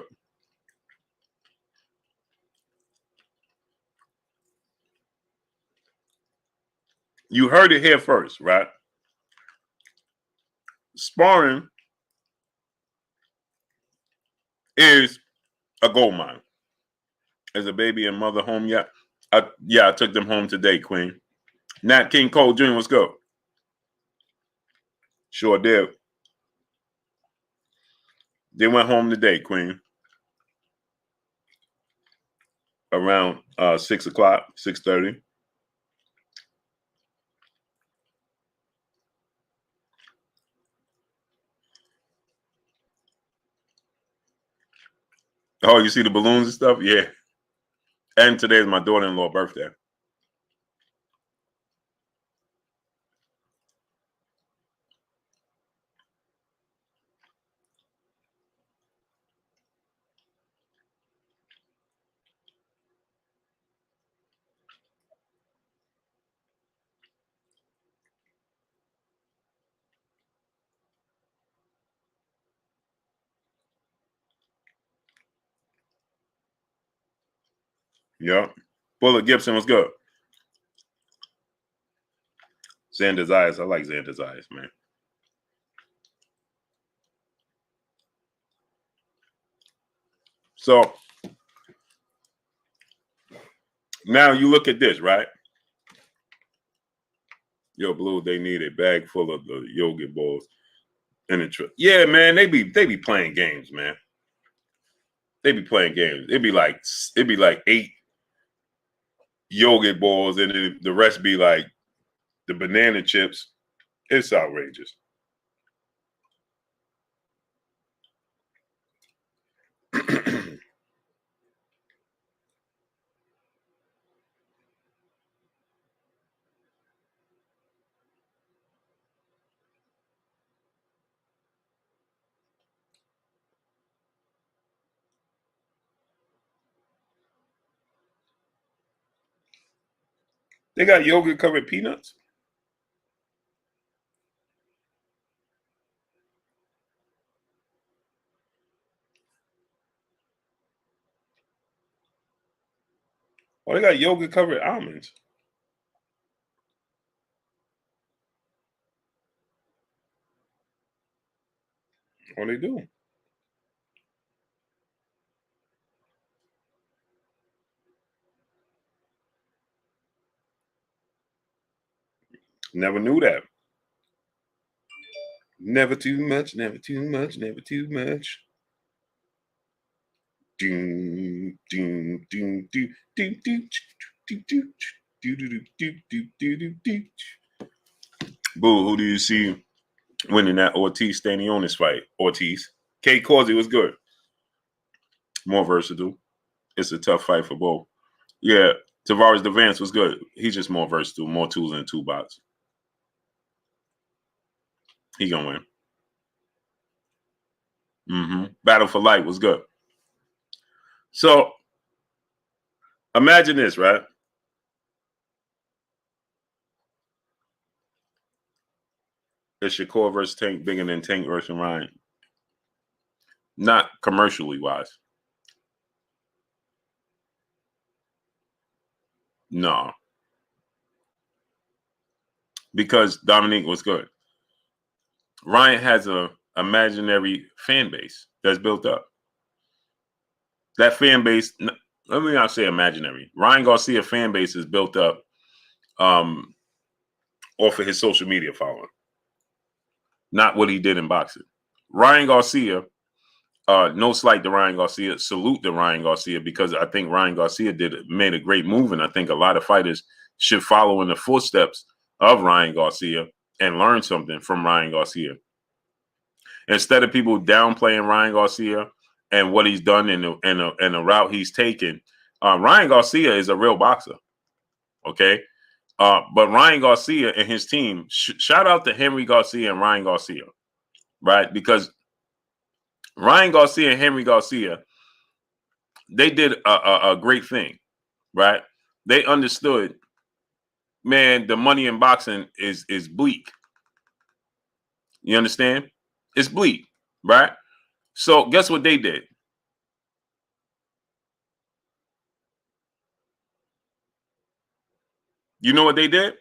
You heard it here first, right? Sparring is a gold mine. Is a baby and mother home yet? I took them home today, Queen. Nat King Cole Jr., what's good? Sure did. They went home today, Queen. Around 6 o'clock, 6:30. Oh, you see the balloons and stuff? Yeah. And today's my daughter-in-law birthday. Yep. Bullet Gibson was good. Xander's Eyes. I like Xander's Eyes, man. So now you look at this, right? Yo, Blue, they need a bag full of the yogurt balls in the truck. Yeah, man, they be playing games, man. They be playing games. It'd be like 8 yogurt balls, and then the rest be like the banana chips. It's outrageous. They got yogurt covered peanuts. Oh, they got yogurt covered almonds. Oh, they do. Never knew that. Never too much, never too much, never too much. Doom, doom, doom, doom, doom, doom, doom, doom, doom, doom, doom, doom, doom. Boo, who do you see winning that Ortiz Stanionis fight? Ortiz. K. Causey was good. More versatile. It's a tough fight for both. Yeah, Tavares Devance was good. He's just more versatile, more tools in the toolbox. He gonna win. Battle for Light was good. So imagine this, right? It's Shakur versus Tank bigger than Tank versus Ryan. Not commercially wise. No. Because Dominique was good. Ryan has a imaginary fan base that's built up. That fan base, let me not say imaginary. Ryan Garcia fan base is built up um, off of his social media following, not what he did in boxing. Ryan Garcia, no slight to Ryan Garcia, salute to Ryan Garcia, because I think Ryan Garcia made a great move, and I think a lot of fighters should follow in the footsteps of Ryan Garcia and learn something from Ryan Garcia. Instead of people downplaying Ryan Garcia and what he's done in the route he's taken, Ryan Garcia is a real boxer. Okay. But Ryan Garcia and his team, shout out to Henry Garcia and Ryan Garcia, right? Because Ryan Garcia and Henry Garcia, they did a great thing, right? They understood, man, the money in boxing is bleak. You understand? It's bleak, right? So guess what they did? You know what they did?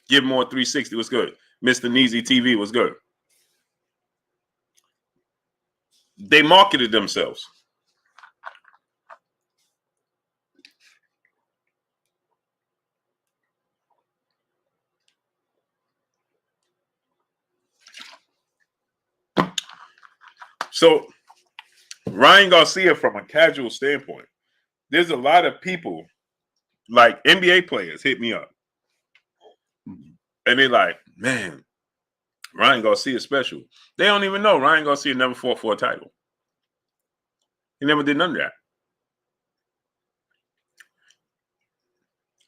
Give More 360 was good. Mr. Neezy TV was good. They marketed themselves. So Ryan Garcia, from a casual standpoint, there's a lot of people like NBA players hit me up. And they're like, man, Ryan Garcia is special. They don't even know Ryan Garcia never fought for a title. He never did none of that.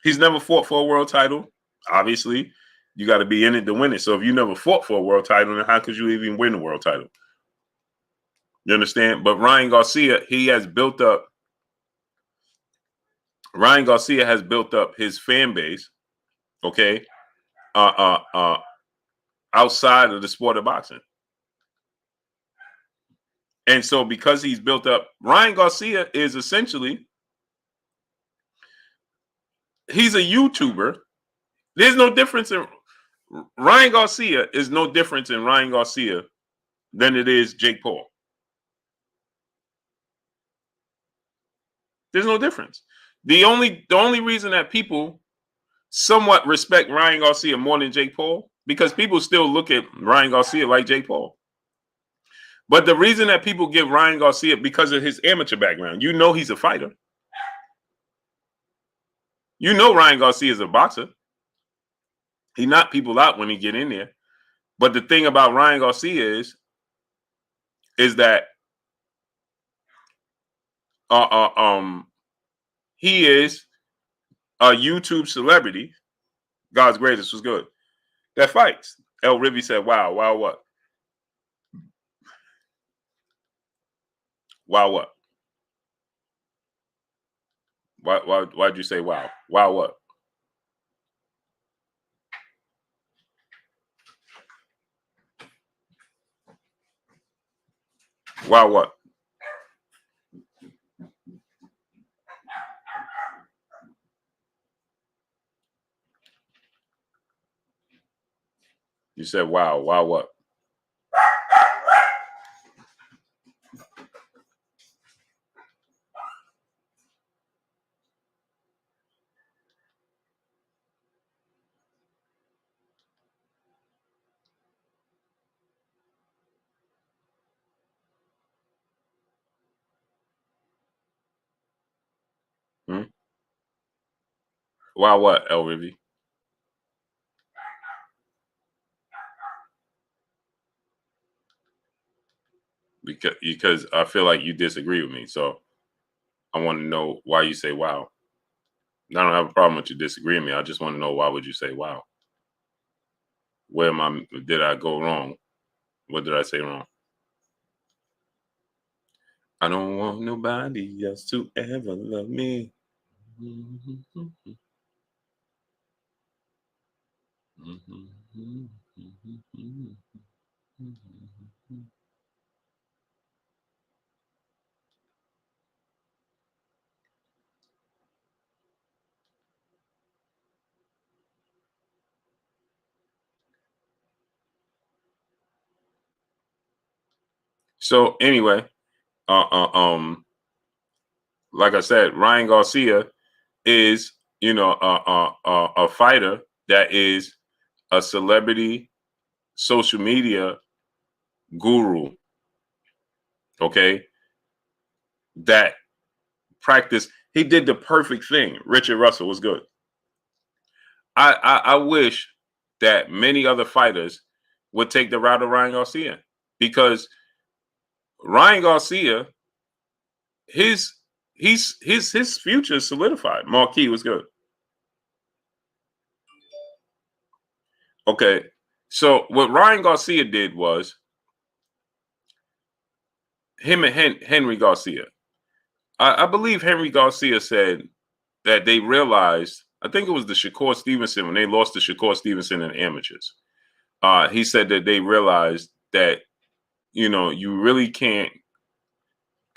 He's never fought for a world title. Obviously, you got to be in it to win it. So if you never fought for a world title, then how could you even win a world title? You understand? But Ryan Garcia, Ryan Garcia has built up his fan base, okay, outside of the sport of boxing. And so because he's built up, Ryan Garcia is essentially, he's a YouTuber. There's no difference in Ryan Garcia is no difference in Ryan Garcia than it is Jake Paul. There's no difference. The only reason that people somewhat respect Ryan Garcia more than Jake Paul, because people still look at Ryan Garcia like Jake Paul. But the reason that people give Ryan Garcia, because of his amateur background, you know he's a fighter. You know Ryan Garcia is a boxer. He knocked people out when he get in there. But the thing about Ryan Garcia is that he is a YouTube celebrity. God's greatest was good. That fights. El Rivy said, "Wow, wow, what? Wow, what? Why'd you say wow? Wow, what? Wow, what? You said wow, wow, what? Hmm? Wow, what? El Rivy? Because I feel like you disagree with me, so I want to know why you say wow. I don't have a problem with you disagreeing with me. I just want to know, why would you say wow? Where am I? Did I go wrong? What did I say wrong? I don't want nobody else to ever love me. So anyway, uh, uh, um, like I said, Ryan Garcia is, a fighter that is a celebrity social media guru. Okay, that practice. He did the perfect thing. Richard Russell was good. I wish that many other fighters would take the route of Ryan Garcia, because Ryan Garcia, his his future is solidified. Marquis was good. Okay, so what Ryan Garcia did was him and Henry Garcia. I believe Henry Garcia said that they realized. I think it was the Shakur Stevenson when they lost to Shakur Stevenson in amateurs. He said that they realized that you really can't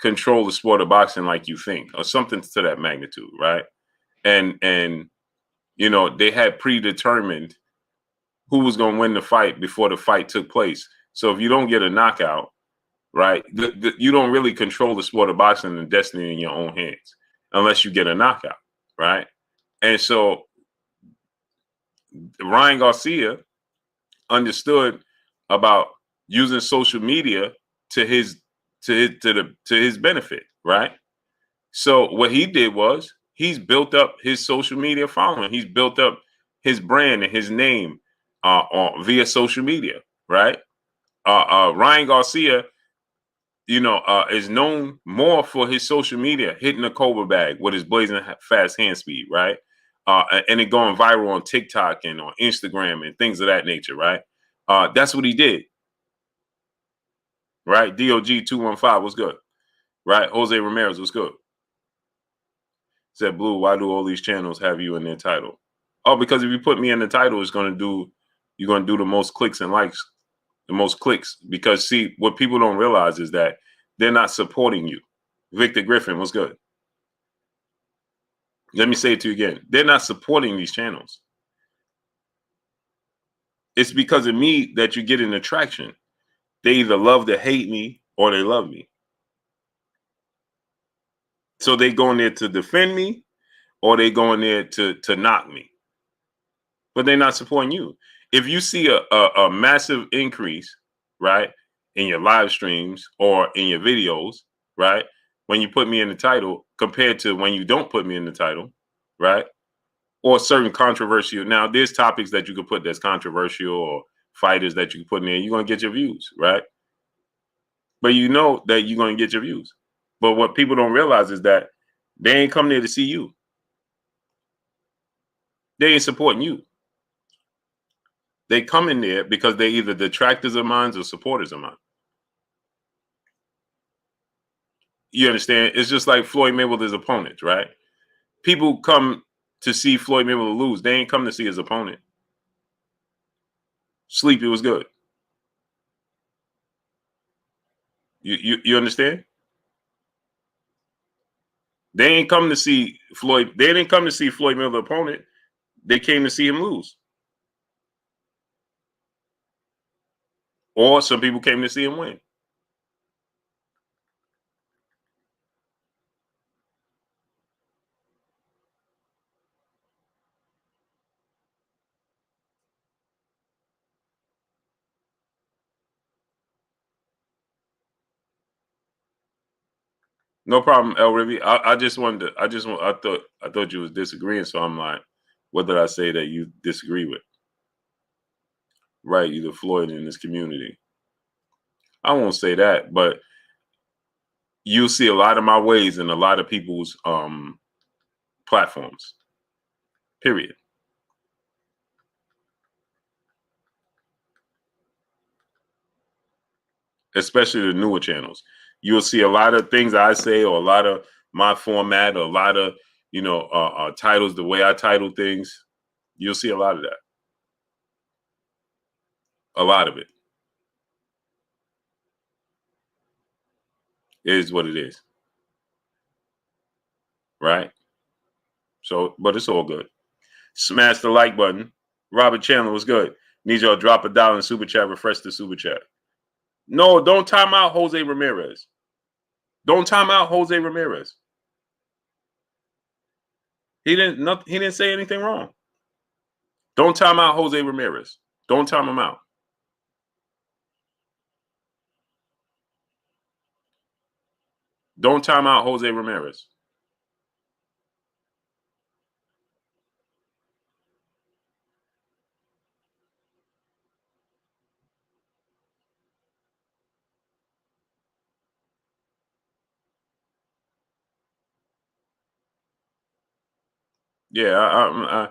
control the sport of boxing like you think, or something to that magnitude, right? And they had predetermined who was going to win the fight before the fight took place. So if you don't get a knockout, right, you don't really control the sport of boxing and destiny in your own hands unless you get a knockout, right? And so Ryan Garcia understood about using social media to his to his benefit, right? So what he did was he's built up his social media following. He's built up his brand and his name via social media, right? Ryan Garcia, is known more for his social media, hitting a Cobra bag with his blazing fast hand speed, right? And it going viral on TikTok and on Instagram and things of that nature, right? That's what he did, right? DOG 215 was good, right? Jose Ramirez was good. Said, Blue, why do all these channels have you in their title? Oh, because if you put me in the title, you're gonna do the most clicks and likes, the most clicks. Because see, what people don't realize is that they're not supporting you. Victor Griffin was good. Let me say it to you again. They're not supporting these channels. It's because of me that you get an attraction. They either love to hate me or they love me. So they go in there to defend me or they go in there to knock me. But they're not supporting you. If you see a massive increase, right, in your live streams or in your videos, right, when you put me in the title compared to when you don't put me in the title, right, or certain controversial. Now, there's topics that you could put that's controversial or fighters that you can put in there. You're gonna get your views, right? But you know that you're gonna get your views. But what people don't realize is that they ain't come there to see you. They ain't supporting you. They come in there because they either detractors of mine or supporters of mine. You understand? It's just like Floyd Mayweather's opponents, right? People come to see Floyd Mayweather lose. They ain't come to see his opponent. Sleepy was good. You understand? They ain't come to see Floyd. They didn't come to see Floyd Mayweather opponent. They came to see him lose. Or some people came to see him win. No problem, El Rivy. I just wanted to. I thought you was disagreeing. So I'm like, what did I say that you disagree with? Right, either Floyd in this community. I won't say that, but you'll see a lot of my ways in a lot of people's platforms. Period. Especially the newer channels. You'll see a lot of things I say, or a lot of my format, or a lot of titles, the way I title things. You'll see a lot of that. A lot of it is what it is, right? So, but it's all good. Smash the like button. Robert Chandler was good. Need y'all drop $1 in super chat. Refresh the super chat. No, don't time out Jose Ramirez. Don't time out Jose Ramirez. He didn't say anything wrong. Don't time out Jose Ramirez. Don't time him out. Don't time out Jose Ramirez. Yeah,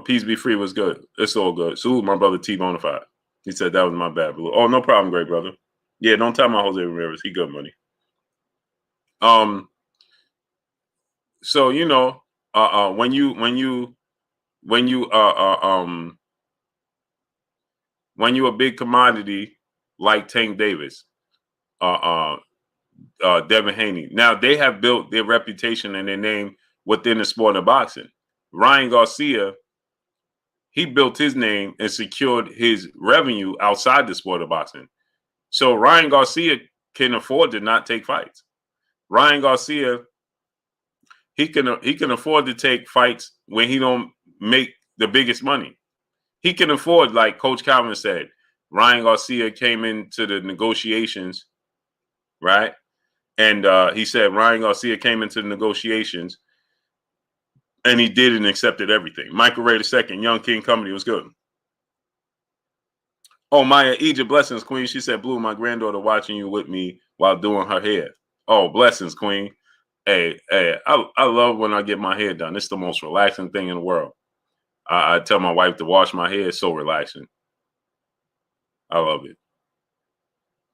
Peace Be Free was good. It's all good. Salute my brother T Bonafide. He said that was my bad. Oh, no problem, great brother. Yeah, don't time out Jose Ramirez. He good money. So when you a big commodity like Tank Davis, Devin Haney. Now they have built their reputation and their name within the sport of boxing. Ryan Garcia, he built his name and secured his revenue outside the sport of boxing. So Ryan Garcia can afford to not take fights. Ryan Garcia, he can afford to take fights when he don't make the biggest money. He can afford, like Coach Calvin said, Ryan Garcia came into the negotiations, right? And he said Ryan Garcia came into the negotiations and he did and accepted everything. Michael Ray II, Young King Company was good. Oh, Maya Egypt, blessings, Queen. She said, Blue, my granddaughter watching you with me while doing her hair. Oh, blessings, Queen. Hey, I love when I get my hair done. It's the most relaxing thing in the world. I tell my wife to wash my hair. It's so relaxing. I love it.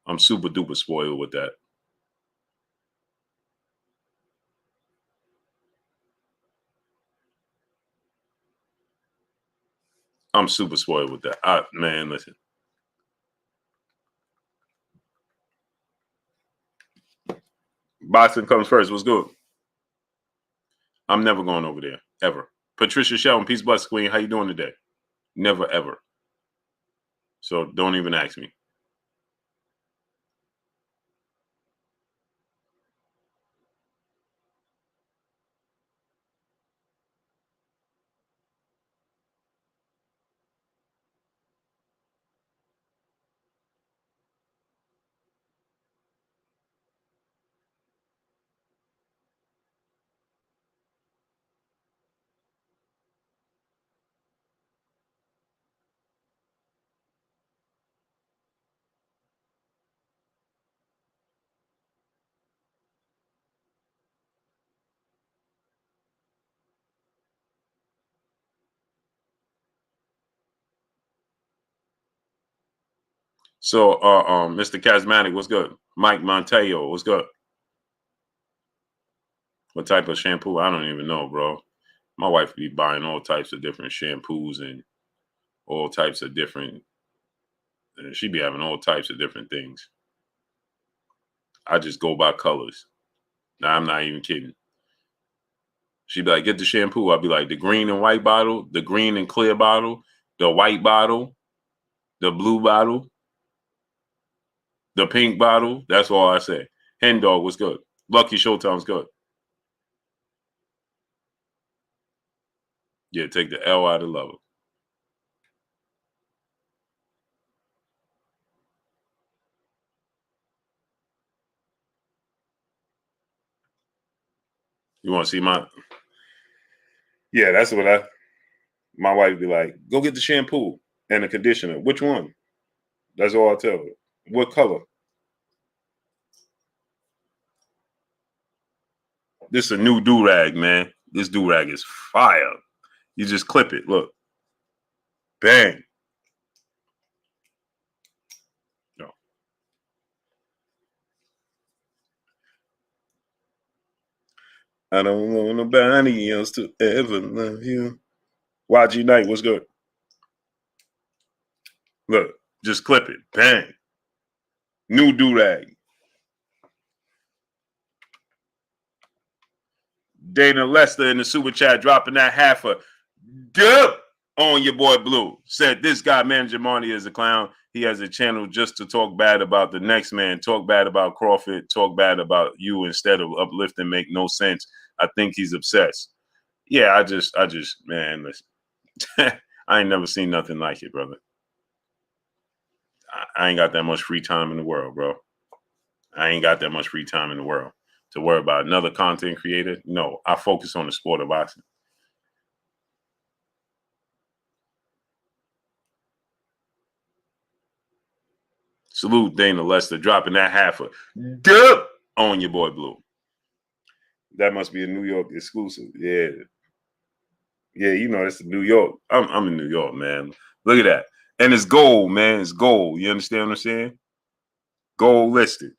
I'm super duper spoiled with that. I'm super spoiled with that. Man, listen. Boxing comes first. What's good? I'm never going over there, ever. Patricia Shelton, peace, bless, Queen. How you doing today? Never, ever. So don't even ask me. So, Mr. Charismatic, what's good? Mike Montejo, what's good? What type of shampoo? I don't even know, bro. My wife be buying all types of different shampoos and all types of different. She be having all types of different things. I just go by colors. Now, I'm not even kidding. She'd be like, get the shampoo. I'd be like, the green and white bottle, the green and clear bottle, the white bottle, the blue bottle, the pink bottle. That's all I say. Hen Dog was good. Lucky Showtime's good. Yeah, take the L out of love. You want to see my? Yeah, that's what my wife be like, go get the shampoo and the conditioner. Which one? That's all I tell her. What color? This is a new do-rag, man. This do-rag is fire. You just clip it. Look. Bang. No. I don't want nobody else to ever love you. YG Knight, what's good? Look, just clip it. Bang. New do-rag. Dana Lester in the super chat dropping that half a dip. On your boy Blue said this guy, Manager Marty, is a clown. He has a channel just to talk bad about the next man, talk bad about Crawford, talk bad about you instead of uplifting. Make no sense. I think he's obsessed. Yeah, I just, man, listen. I ain't never seen nothing like it, brother. I ain't got that much free time in the world, bro. I ain't got that much free time in the world to worry about another content creator. No, I focus on the sport of boxing. Salute Dana Lester dropping that half a dub on your boy Blue. That must be a New York exclusive. Yeah. Yeah, you know, it's New York. I'm in New York, man. Look at that. And it's gold, man. It's gold. You understand what I'm saying? Gold listed.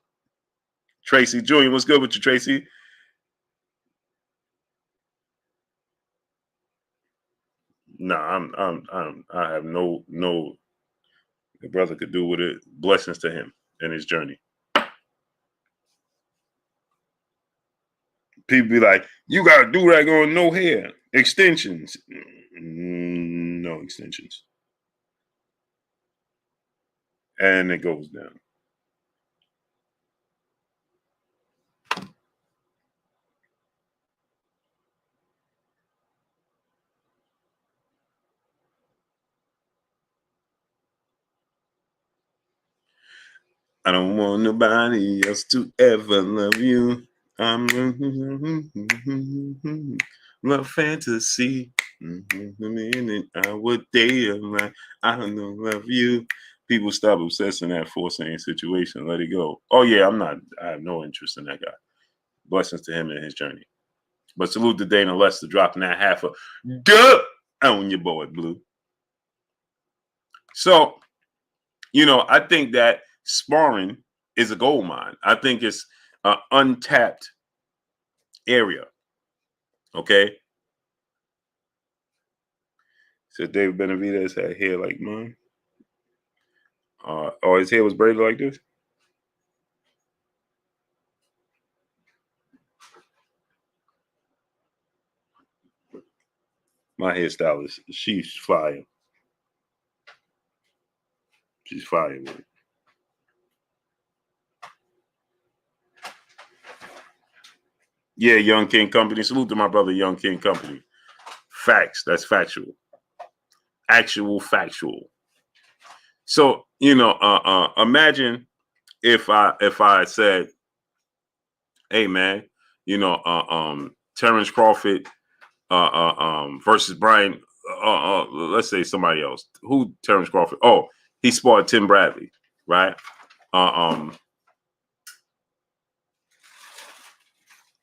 Tracy Jr., what's good with you, Tracy? Nah, I have no. The brother could do with it. Blessings to him in his journey. People be like, you gotta do that going no hair. Extensions. No extensions. And it goes down. I don't want nobody else to ever love you. I'm love fantasy. Minute, hour, day of life. I don't know, love you. People stop obsessing that forcing situation. Let it go. Oh yeah, I have no interest in that guy. Blessings to him in his journey. But salute to Dana Lester dropping that half a dub on your boy Blue. So, you know, I think that sparring is a gold mine. I think it's an untapped area. Okay. So David Benavidez had hair like mine. Or his hair was braided like this. My hairstylist, she's fire. She's fire with it. Yeah, Young King Company. Salute to my brother, Young King Company. Facts. That's factual. Actual factual. So, you know, imagine if I said, hey man, you know, Terrence Crawford versus Brian, let's say somebody else. Who Terrence Crawford? Oh, he sparred Tim Bradley, right?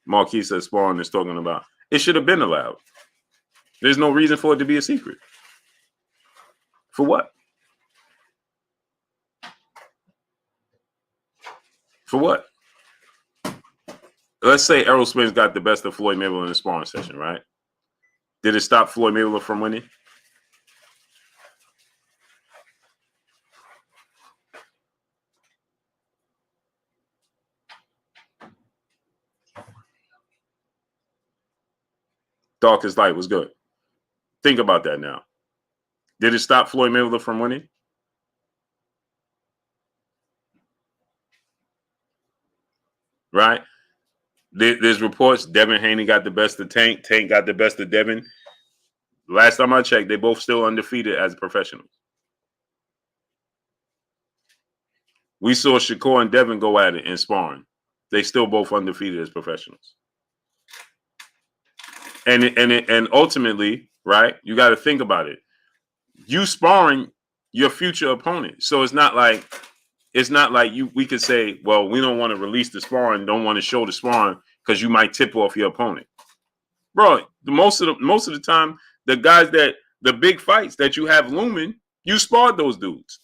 Marquis says sparring is talking about. It should have been allowed. There's no reason for it to be a secret. For what? For what? Let's say Errol Spence got the best of Floyd Mayweather in the sparring session, right? Did it stop Floyd Mayweather from winning? Darkest Light was good. Think about that now. Did it stop Floyd Mayweather from winning? Right? There's reports Devin Haney got the best of Tank. Tank got the best of Devin. Last time I checked, they both still undefeated as professionals. We saw Shakur and Devin go at it in sparring. They still both undefeated as professionals. And ultimately, right? You got to think about it. You sparring your future opponent. So it's not like we could say, well, we don't want to release the sparring, don't want to show the sparring because you might tip off your opponent. Bro, most of the time, the guys that the big fights that you have looming, you sparred those dudes.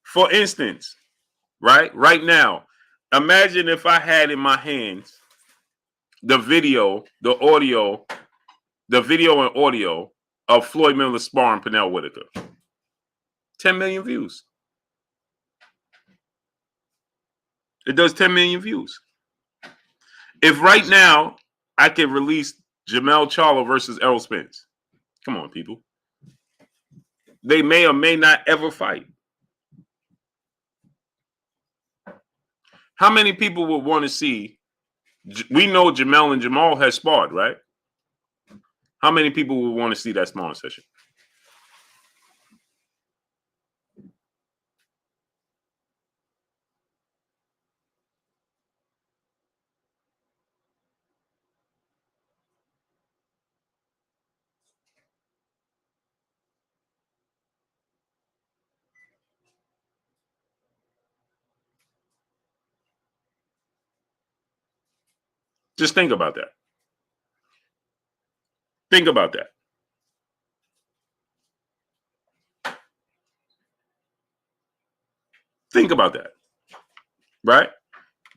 For instance, right now, imagine if I had in my hands the video, the audio, the video and audio of Floyd Mayweather sparring Pernell Whitaker. 10 million views. It does 10 million views. If right now I could release Jamel Charlo versus Errol Spence. Come on, people. They may or may not ever fight. How many people would want to see? We know Jamel and Jamal has sparred, right? How many people would want to see that sparring session? Just think about that. Think about that. Think about that. Right?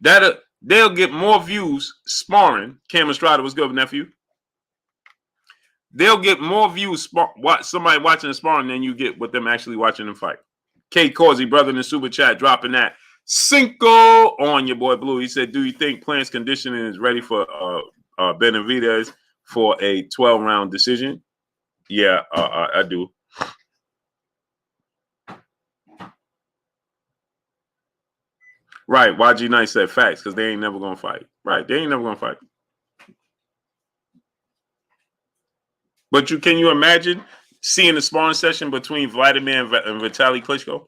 They'll get more views sparring. Cam Estrada was good, nephew. They'll get more views somebody watching the sparring than you get with them actually watching them fight. Kate Causey, brother in the super chat, dropping that Cinco on your boy Blue. He said, "Do you think Plant's conditioning is ready for Benavidez for a 12-round decision?" Yeah, I do. Right. YG Knight said facts because they ain't never gonna fight. Right. They ain't never gonna fight. But can you imagine seeing the sparring session between Vladimir and Vitaly Klitschko?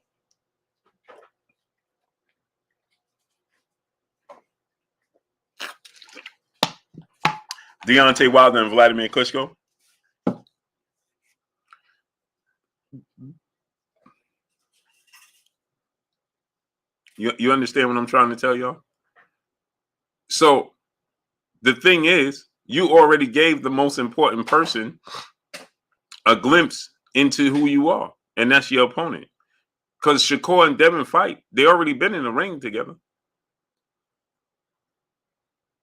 Deontay Wilder and Vladimir Klitschko? You understand what I'm trying to tell y'all? So the thing is, you already gave the most important person a glimpse into who you are, and that's your opponent. Because Shakur and Devin fight, they already been in the ring together.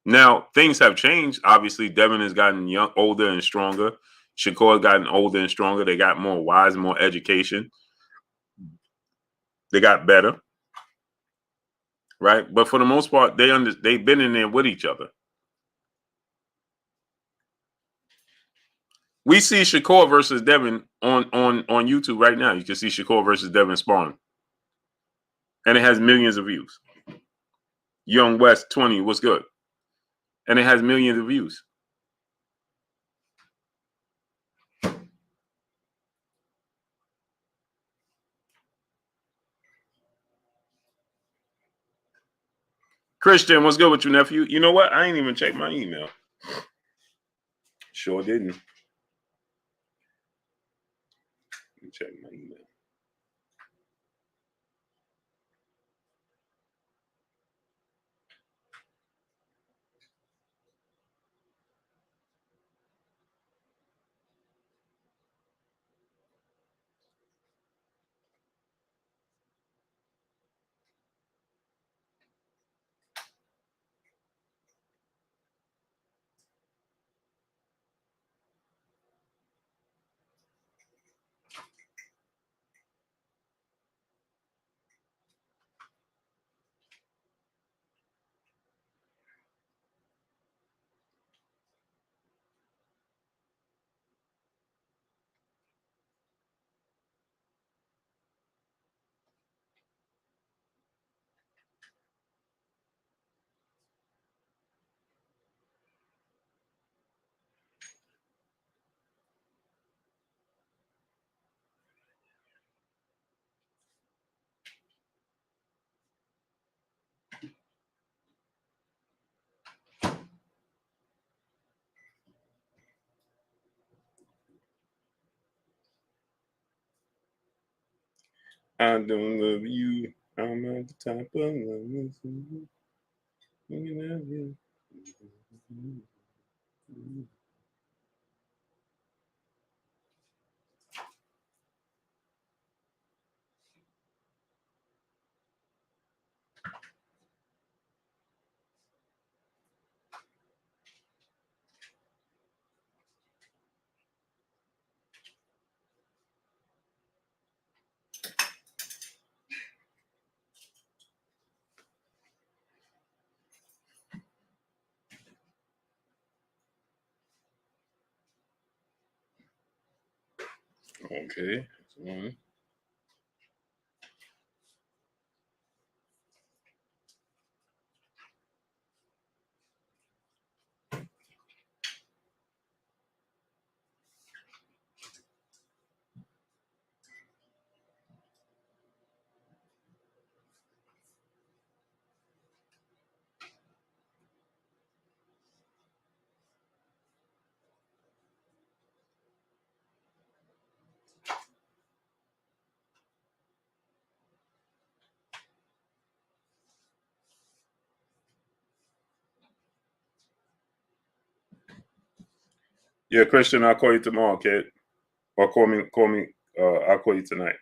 Now, things have changed. Obviously, Devin has gotten older and stronger. Shakur has gotten older and stronger. They got more wise, more education. They got better. Right? But for the most part, they've been in there with each other. We see Shakur versus Devin on YouTube right now. You can see Shakur versus Devin sparring. And it has millions of views. Young West 20, what's good? And it has millions of views. Christian, what's good with you, nephew? You know what? I ain't even checked my email. Sure didn't. Let me check my email. I don't love you. I'm at the top of love. Okay. Yeah, Christian, I'll call you tomorrow, kid. Or call me. I'll call you tonight.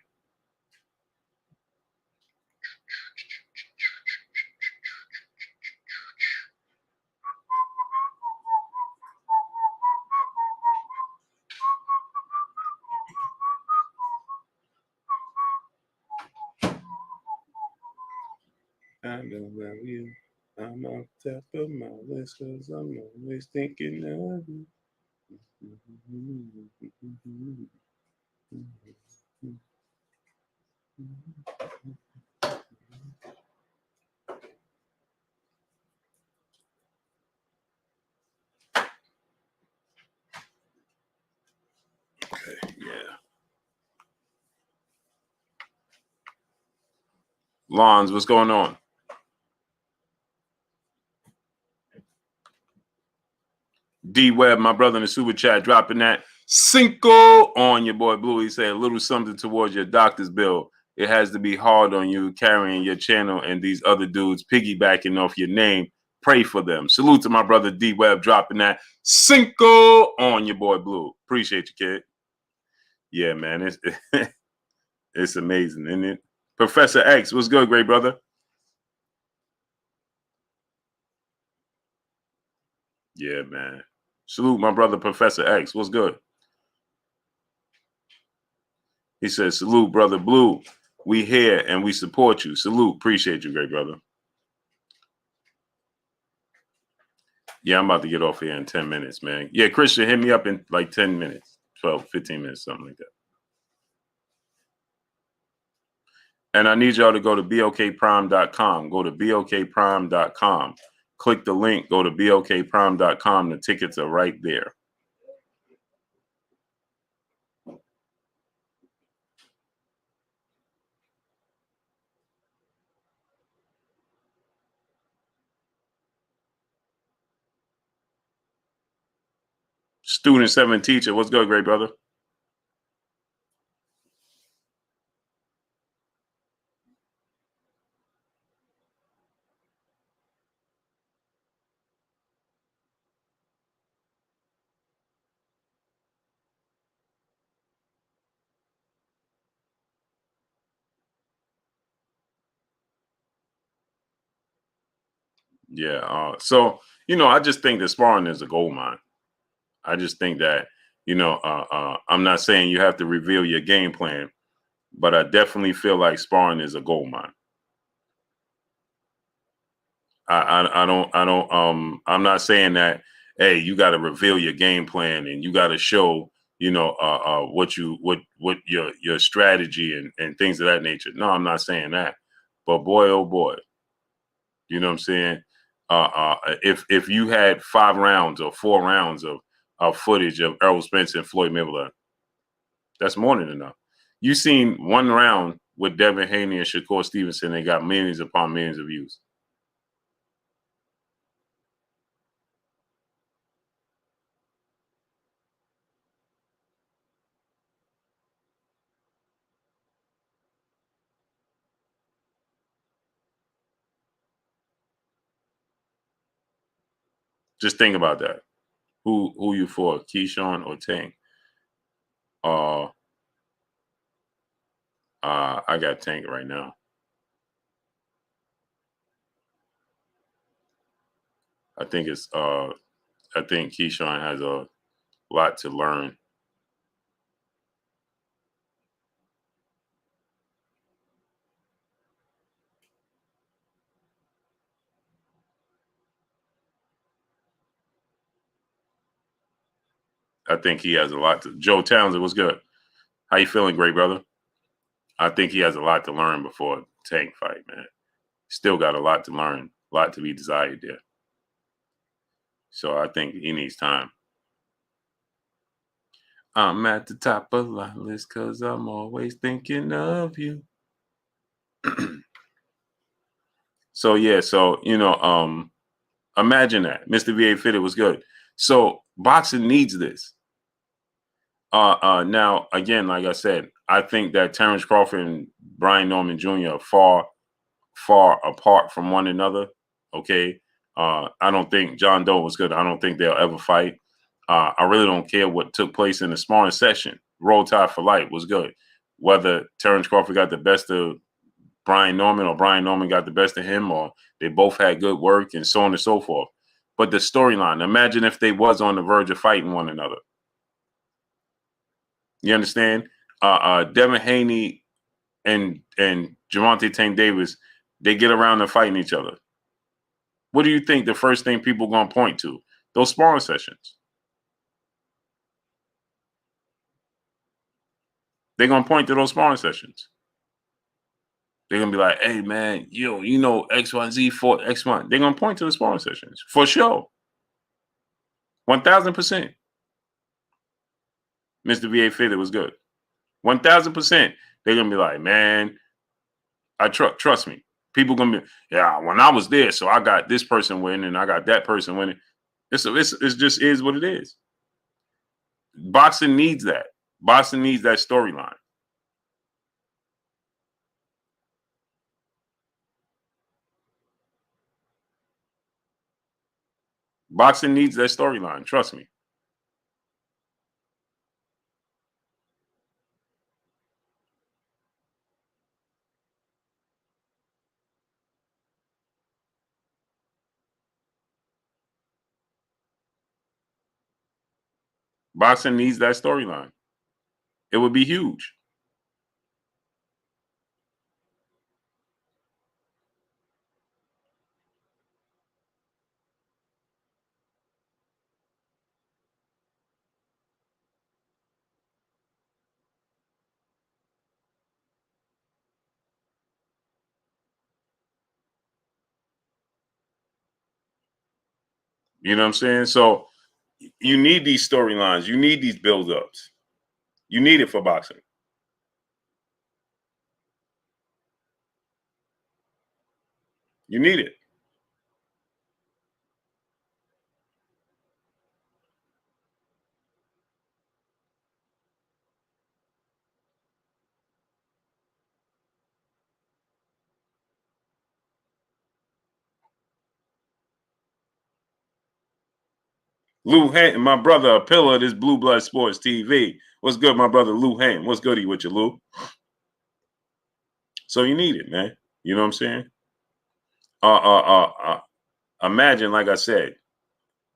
I know about you. I'm on top of my list because I'm always thinking of you. Okay, yeah. Lons, what's going on? D Web, my brother in the super chat, dropping that Cinco on your boy Blue. He said a little something towards your doctor's bill. It has to be hard on you carrying your channel and these other dudes piggybacking off your name. Pray for them. Salute to my brother D Web, dropping that Cinco on your boy Blue. Appreciate you, kid. Yeah, man, it's it's amazing, isn't it? Professor X, what's good, great brother? Yeah, man. Salute my brother, Professor X. What's good? He says, salute, brother Blue. We here and we support you. Salute. Appreciate you, great brother. Yeah, I'm about to get off here in 10 minutes, man. Yeah, Christian, hit me up in like 10 minutes, 12, 15 minutes, something like that. And I need y'all to go to bokprime.com. Go to bokprime.com. Click the link, go to bokprime.com. The tickets are right there. Student 7 teacher, what's good, great brother? Yeah. So, I just think that sparring is a gold mine. I just think that, I'm not saying you have to reveal your game plan, but I definitely feel like sparring is a gold mine. I'm not saying that, hey, you got to reveal your game plan and you got to show, what your strategy and things of that nature. No, I'm not saying that. But boy, oh boy, you know what I'm saying? If you had 5 rounds or 4 rounds of footage of Errol Spence and Floyd Mayweather, that's more than enough. You seen one round with Devin Haney and Shakur Stevenson, they got millions upon millions of views. Just think about that. Who you for, Keyshawn or Tank? Uh, I got Tank right now. I think it's I think Keyshawn has a lot to learn. I think he has a lot to. Joe Townsend was good. How you feeling, great brother? I think he has a lot to learn before Tank fight, man. Still got a lot to learn, a lot to be desired there. So I think he needs time. I'm at the top of my list because I'm always thinking of you. So yeah, so imagine that. Mr. VA Fitted was good. So boxing needs this. Now again, like I said, I think that Terrence Crawford and Brian Norman Jr. are far apart from one another. Okay. I don't think John Doe was good. I don't think they'll ever fight. I really don't care what took place in the sparring session. Roll Tide for Life was good. Whether Terrence Crawford got the best of Brian Norman or Brian Norman got the best of him, or they both had good work and so on and so forth. But the storyline, imagine if they was on the verge of fighting one another. You understand? Devin Haney and Gervonta Tank Davis, they get around to fighting each other. What do you think the first thing people gonna point to? Those sparring sessions. They're gonna point to those sparring sessions. They're gonna be like, "Hey man, you know X Y Z fought X Y." They're gonna point to the sparring sessions for sure, 1000%. Mr. VA Fitted was good, 1000%. They're gonna be like, "Man, I trust me." People gonna be, "Yeah, when I was there, so I got this person winning, and I got that person winning." It's just is what it is. Boxing needs that. Boxing needs that storyline. Boxing needs that storyline. Trust me. Boxing needs that storyline. It would be huge. You know what I'm saying? So you need these storylines. You need these build-ups. You need it for boxing. You need it. Lou Hanton, my brother, a pillar of this Blue Blood Sports TV. What's good, my brother Lou Hanton? What's goody with you, Lou? So you need it, man. You know what I'm saying? Imagine, like I said,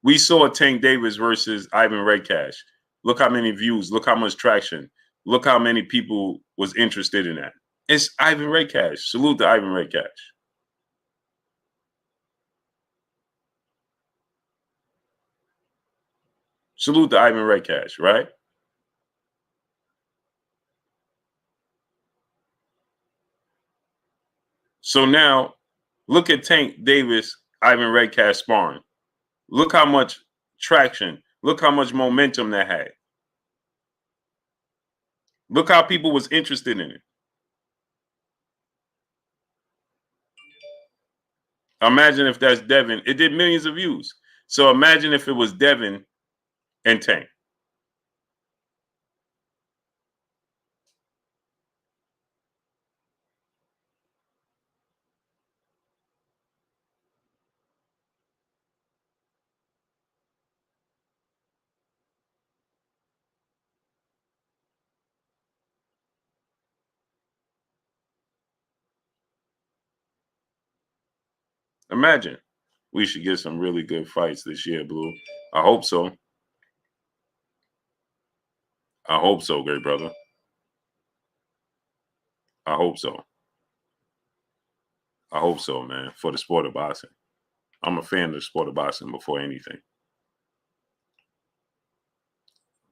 we saw Tank Davis versus Ivan Redcash. Look how many views. Look how much traction. Look how many people was interested in that. It's Ivan Redcash. Salute to Ivan Redcash. Salute to Ivan Redcash, right? So now look at Tank Davis, Ivan Redcash sparring. Look how much traction. Look how much momentum that had. Look how people was interested in it. Imagine if that's Devin. It did millions of views. So imagine if it was Devin and Tank. Imagine. We should get some really good fights this year, Blue. I hope so. I hope so, great brother. I hope so. I hope so, man, for the sport of boxing. I'm a fan of the sport of boxing before anything.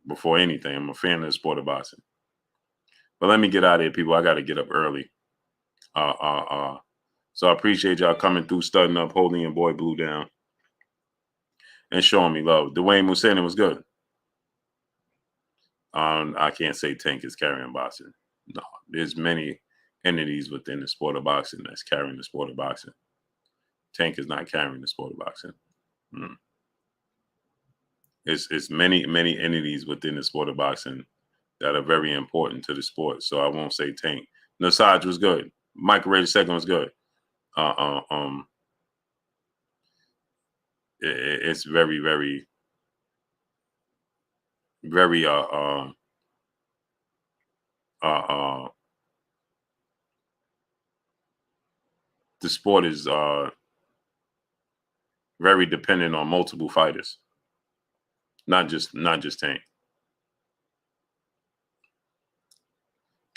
Before anything, I'm a fan of the sport of boxing. But let me get out of here, people. I got to get up early. So I appreciate y'all coming through, studying up, holding your boy Blue down, and showing me love. Dwayne Musanin was good. I can't say Tank is carrying boxing. No, there's many entities within the sport of boxing that's carrying the sport of boxing. Tank is not carrying the sport of boxing. Mm. It's many entities within the sport of boxing that are very important to the sport. So I won't say Tank. Nasaj was good. Michael Ray II was good. Uh, uh, um, it's very uh, uh, the sport is very dependent on multiple fighters, not just Tank.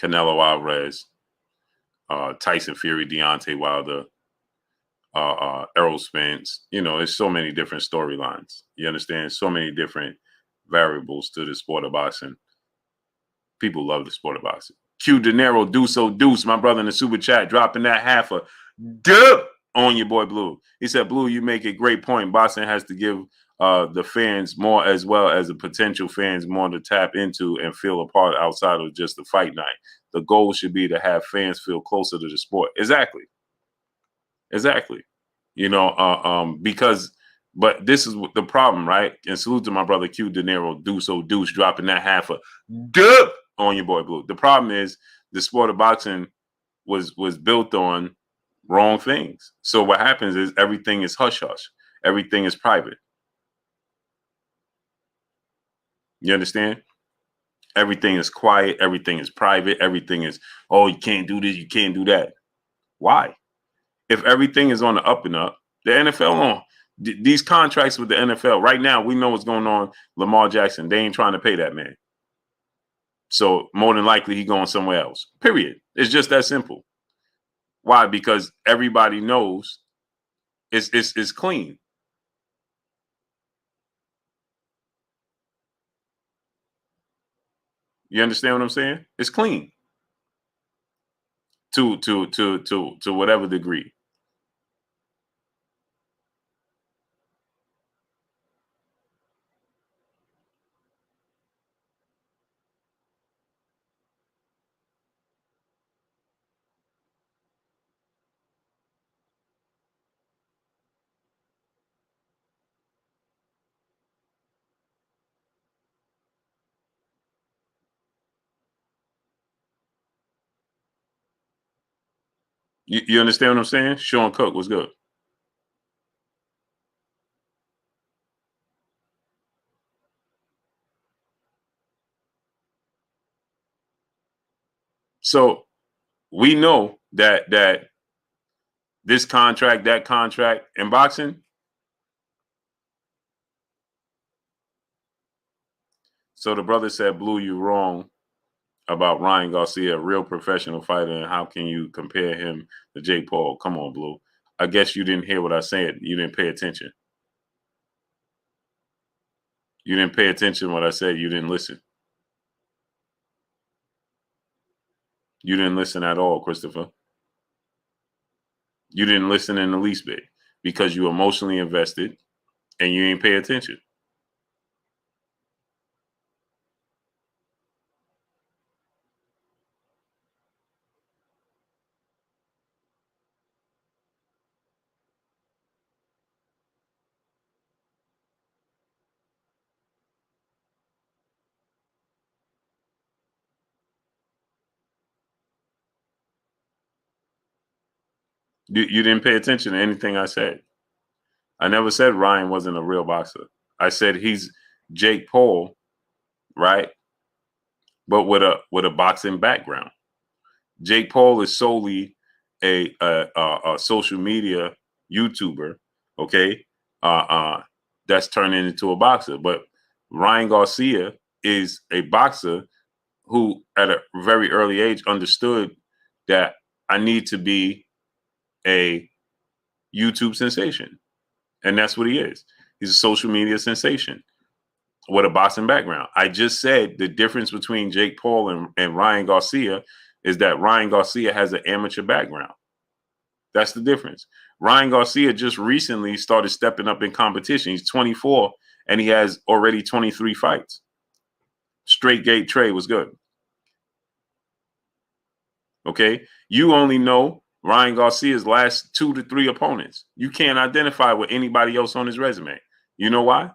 Canelo Alvarez, Tyson Fury, Deontay Wilder, Errol Spence. You know, there's so many different storylines. You understand? So many different variables to the sport of boxing. People love the sport of boxing. Q De Niro, Deuce, my brother in the super chat, dropping that half a dub on your boy Blue. He said, Blue, you make a great point. Boxing has to give the fans more, as well as the potential fans more to tap into and feel a part outside of just the fight night. The goal should be to have fans feel closer to the sport. Exactly. You know, because, but this is the problem, right? And salute to my brother Q De Niro, Deuce, dropping that half a dub on your boy Blue. The problem is the sport of boxing was built on wrong things. So what happens is everything is hush hush. Everything is private. You understand? Everything is quiet. Everything is private. Everything is, oh, you can't do this. You can't do that. Why? If everything is on the up and up, the NFL on these contracts with the NFL right now, we know what's going on. Lamar Jackson, they ain't trying to pay that man. So more than likely he going somewhere else. Period. It's just that simple. Why? Because everybody knows it's clean. You understand what I'm saying? It's clean to whatever degree. You understand what I'm saying? Sean Cook was good. So we know that this contract, that contract in boxing. So the brother said, Blue, you wrong about Ryan Garcia, a real professional fighter, and how can you compare him to Jake Paul? Come on, Blue. I guess you didn't hear what I said. You didn't pay attention. You didn't pay attention to what I said. You didn't listen. You didn't listen at all, Christopher. You didn't listen in the least bit because you emotionally invested and you didn't pay attention. You didn't pay attention to anything I said. I never said Ryan wasn't a real boxer. I said he's Jake Paul, right? But with a boxing background. Jake Paul is solely a social media YouTuber, okay? That's turning into a boxer. But Ryan Garcia is a boxer who, at a very early age, understood that I need to be a YouTube sensation, and that's what he is. He's a social media sensation. with a boxing background. I just said the difference between Jake Paul and Ryan Garcia is that Ryan Garcia has an amateur background. That's the difference. Ryan Garcia just recently started stepping up in competition. He's 24 and he has already 23 fights. Straight gate trade was good. Okay. You only know Ryan Garcia's last 2 to 3 opponents. You can't identify with anybody else on his resume. You know why?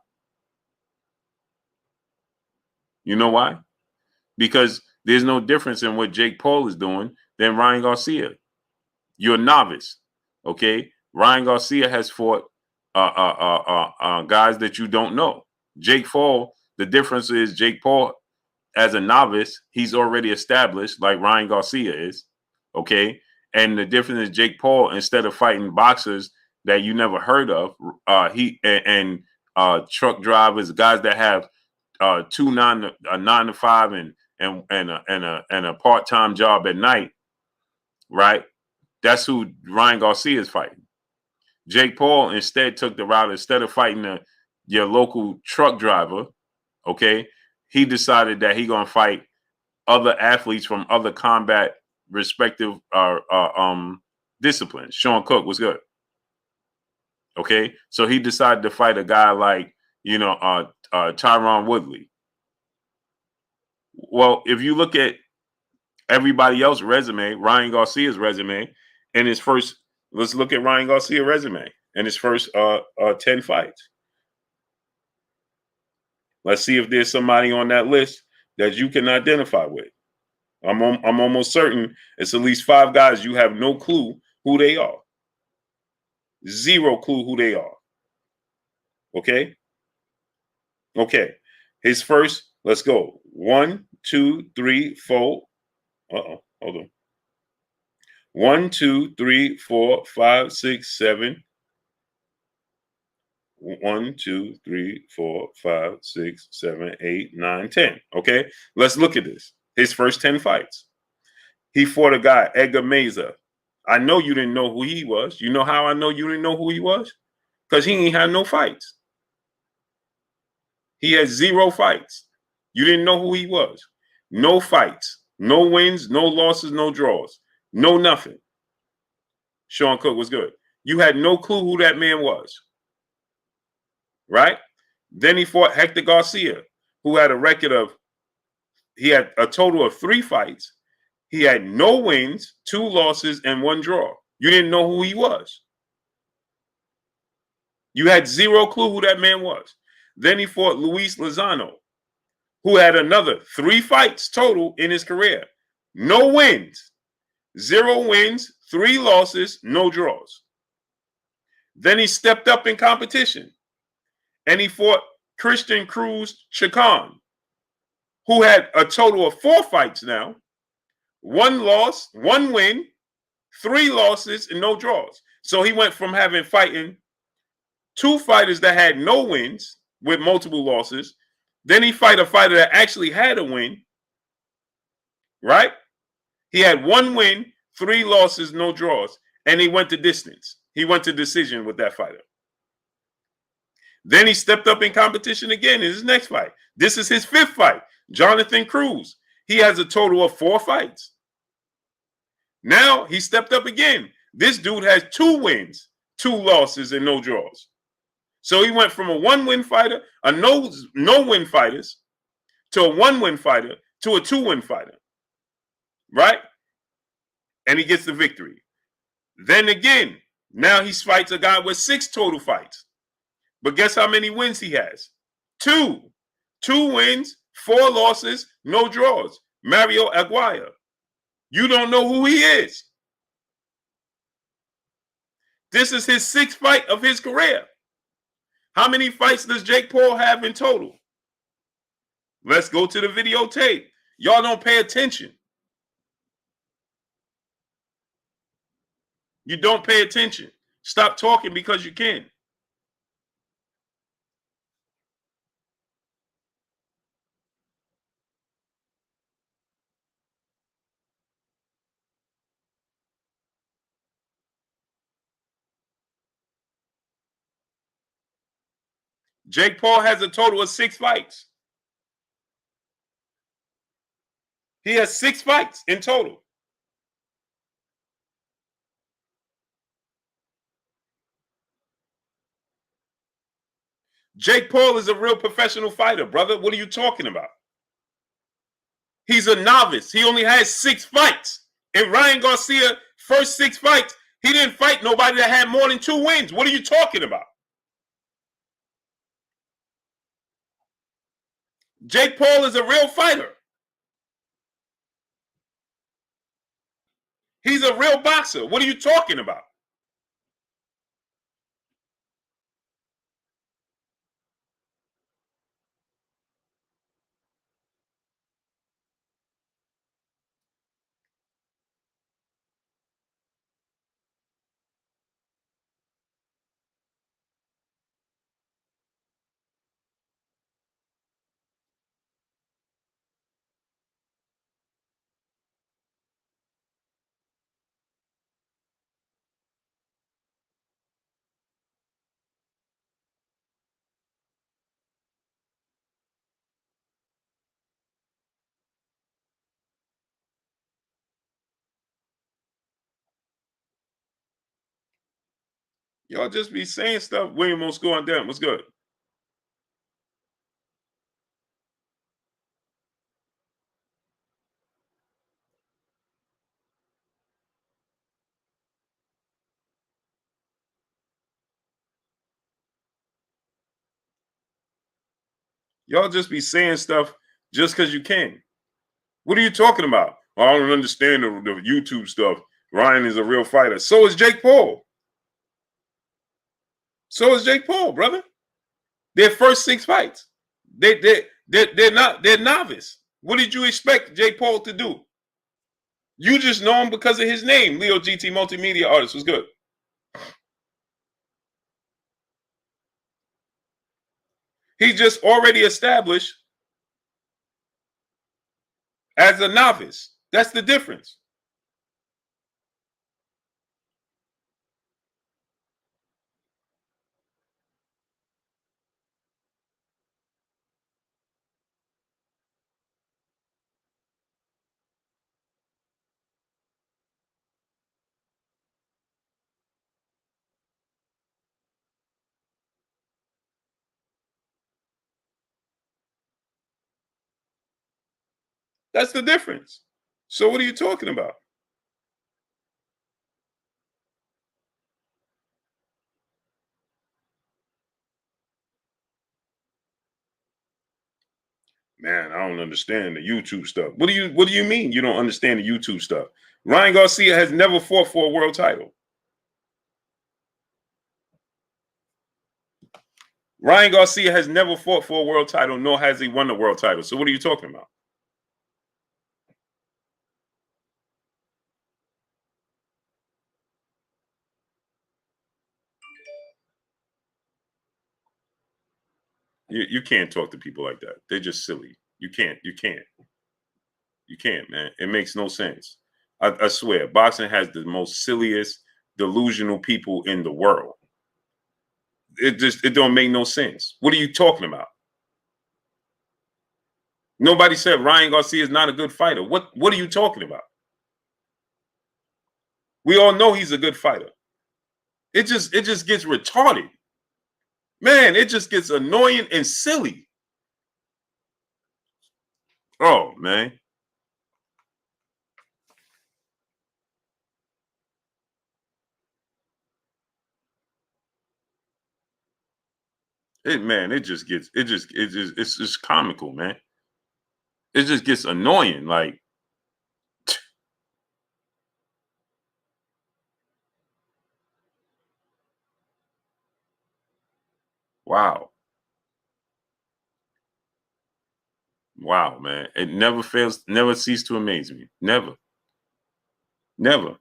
You know why? Because there's no difference in what Jake Paul is doing than Ryan Garcia. You're a novice. Okay. Ryan Garcia has fought guys that you don't know. Jake Paul, the difference is Jake Paul, as a novice, he's already established, like Ryan Garcia is. Okay. And the difference is Jake Paul, instead of fighting boxers that you never heard of, truck drivers, guys that have 9 to 5 and a part-time job at night, right? That's who Ryan Garcia is fighting. Jake Paul instead took the route, instead of fighting your local truck driver, okay, he decided that he gonna fight other athletes from other combat respective disciplines. Sean Cook was good. Okay, so he decided to fight a guy like Tyron Woodley. Well, if you look at everybody else's resume, Ryan Garcia's resume, and his first, let's look at Ryan Garcia's resume and his first 10 fights. Let's see if there's somebody on that list that you can identify with. I'm almost certain it's at least 5 guys you have no clue who they are. Zero clue who they are. Okay? Okay. His first, let's go. 1, 2, 3, 4. Hold on. 1, 2, 3, 4, 5, 6, 7. 1, 2, 3, 4, 5, 6, 7, 8, 9, 10. Okay, let's look at this. His first 10 fights. He fought a guy, Edgar Meza. I know you didn't know who he was. You know how I know you didn't know who he was? Because he ain't had no fights. He had 0 fights. You didn't know who he was. No fights, no wins, no losses, no draws, no nothing. Sean Cook was good. You had no clue who that man was. Right? Then he fought Hector Garcia, who had a record of, he had a total of 3 fights. He had no wins, 2 losses, and 1 draw. You didn't know who he was. You had 0 clue who that man was. Then he fought Luis Lozano, who had another 3 fights total in his career. No wins, 0 wins, 3 losses, no draws. Then he stepped up in competition and he fought Christian Cruz Chacon, who had a total of 4 fights now, 1 loss, 1 win, 3 losses, and no draws. So he went from fighting 2 fighters that had no wins with multiple losses. Then he fight a fighter that actually had a win, right? He had 1 win, 3 losses, no draws, and he went to distance. He went to decision with that fighter. Then he stepped up in competition again in his next fight. This is his 5th fight. Jonathan Cruz. He has a total of 4 fights. Now he stepped up again. This dude has 2 wins, 2 losses, and no draws. So he went from a 1-win fighter, a no-win fighters, to a 1-win fighter, to a 2-win fighter. Right? And he gets the victory. Then again, now he fights a guy with 6 total fights. But guess how many wins he has? 2. 2 wins, 4 losses, no draws. Mario Aguirre. You don't know who he is. This is his 6th fight of his career. How many fights does Jake Paul have in total? Let's go to the videotape. Y'all don't pay attention. You don't pay attention. Stop talking because you can. Jake Paul has a total of 6 fights. He has 6 fights in total. Jake Paul is a real professional fighter, brother. What are you talking about? He's a novice. He only has 6 fights. And Ryan Garcia, first 6 fights, he didn't fight nobody that had more than 2 wins. What are you talking about? Jake Paul is a real fighter. He's a real boxer. What are you talking about? Y'all just be saying stuff. William won't score on them. What's good? Y'all just be saying stuff just because you can. What are you talking about? I don't understand the YouTube stuff. Ryan is a real fighter. So is Jake Paul. So is Jake Paul, brother. Their first 6 fights. They're novice. What did you expect Jake Paul to do? You just know him because of his name. Leo GT Multimedia Artist was good. He just already established as a novice. That's the difference. That's the difference. So what are you talking about? Man, I don't understand the YouTube stuff. What do you mean you don't understand the YouTube stuff? Ryan Garcia has never fought for a world title. Ryan Garcia has never fought for a world title, nor has he won a world title. So what are you talking about? You can't talk to people like that. They're just silly. You can't. You can't, man. It makes no sense. I swear, boxing has the most silliest, delusional people in the world. It don't make no sense. What are you talking about? Nobody said Ryan Garcia is not a good fighter. What are you talking about? We all know he's a good fighter. It just gets retarded. Man, it just gets annoying and silly. Oh, man. It's just comical, man. It just gets annoying. Like, wow. Wow, man. It never fails, never cease to amaze me. Never. Never.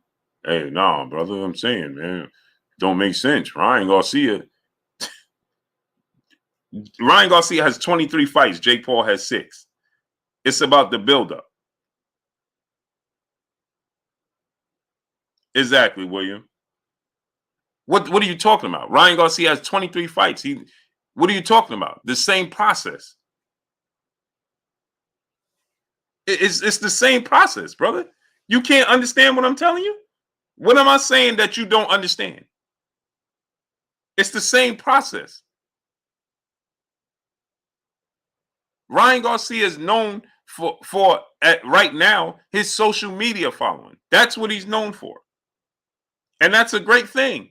Hey, nah, brother. I'm saying, man. Don't make sense. Ryan Garcia has 23 fights. Jake Paul has 6. It's about the buildup. Exactly, William. What are you talking about? Ryan Garcia has 23 fights. What are you talking about? The same process. It's the same process, brother. You can't understand what I'm telling you? What am I saying that you don't understand? It's the same process. Ryan Garcia is known for right now his social media following. That's what he's known for, and that's a great thing.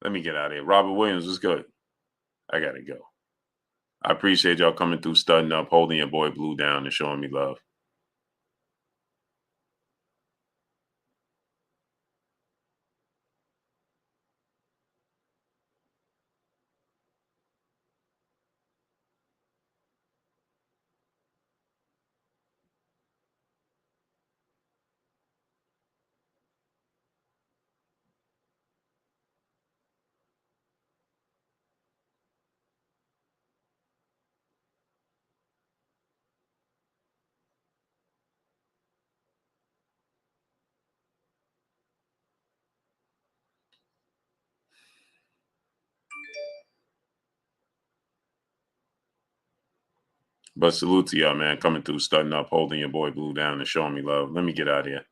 Let me get out of here. Robert Williams was good. I gotta go. I appreciate y'all coming through, studying up, holding your boy Blue down, and showing me love. But salute to y'all, man. Coming through, studying up, holding your boy Blue down, and showing me love. Let me get out of here.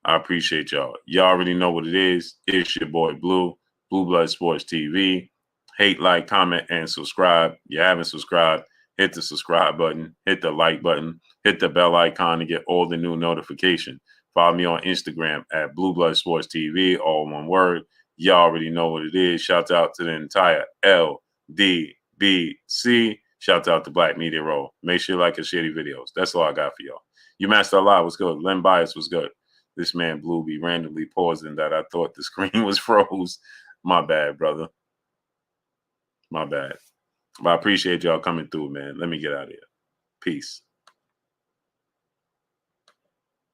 I appreciate y'all. Y'all already know what it is. It's your boy Blue, Blue Blood Sports TV. Hate, like, comment, and subscribe. You haven't subscribed, hit the subscribe button, hit the like button, hit the bell icon to get all the new notifications. Follow me on Instagram at Blue Blood Sports TV, all one word. Y'all already know what it is. Shout out to the entire LDBC. Shout out to Black Media Roll. Make sure you like and share the videos. That's all I got for y'all. You Master Allah was good. Len Bias was good. This man Blue be randomly pausing that I thought the screen was froze. My bad, brother. My bad. But I appreciate y'all coming through, man. Let me get out of here. Peace.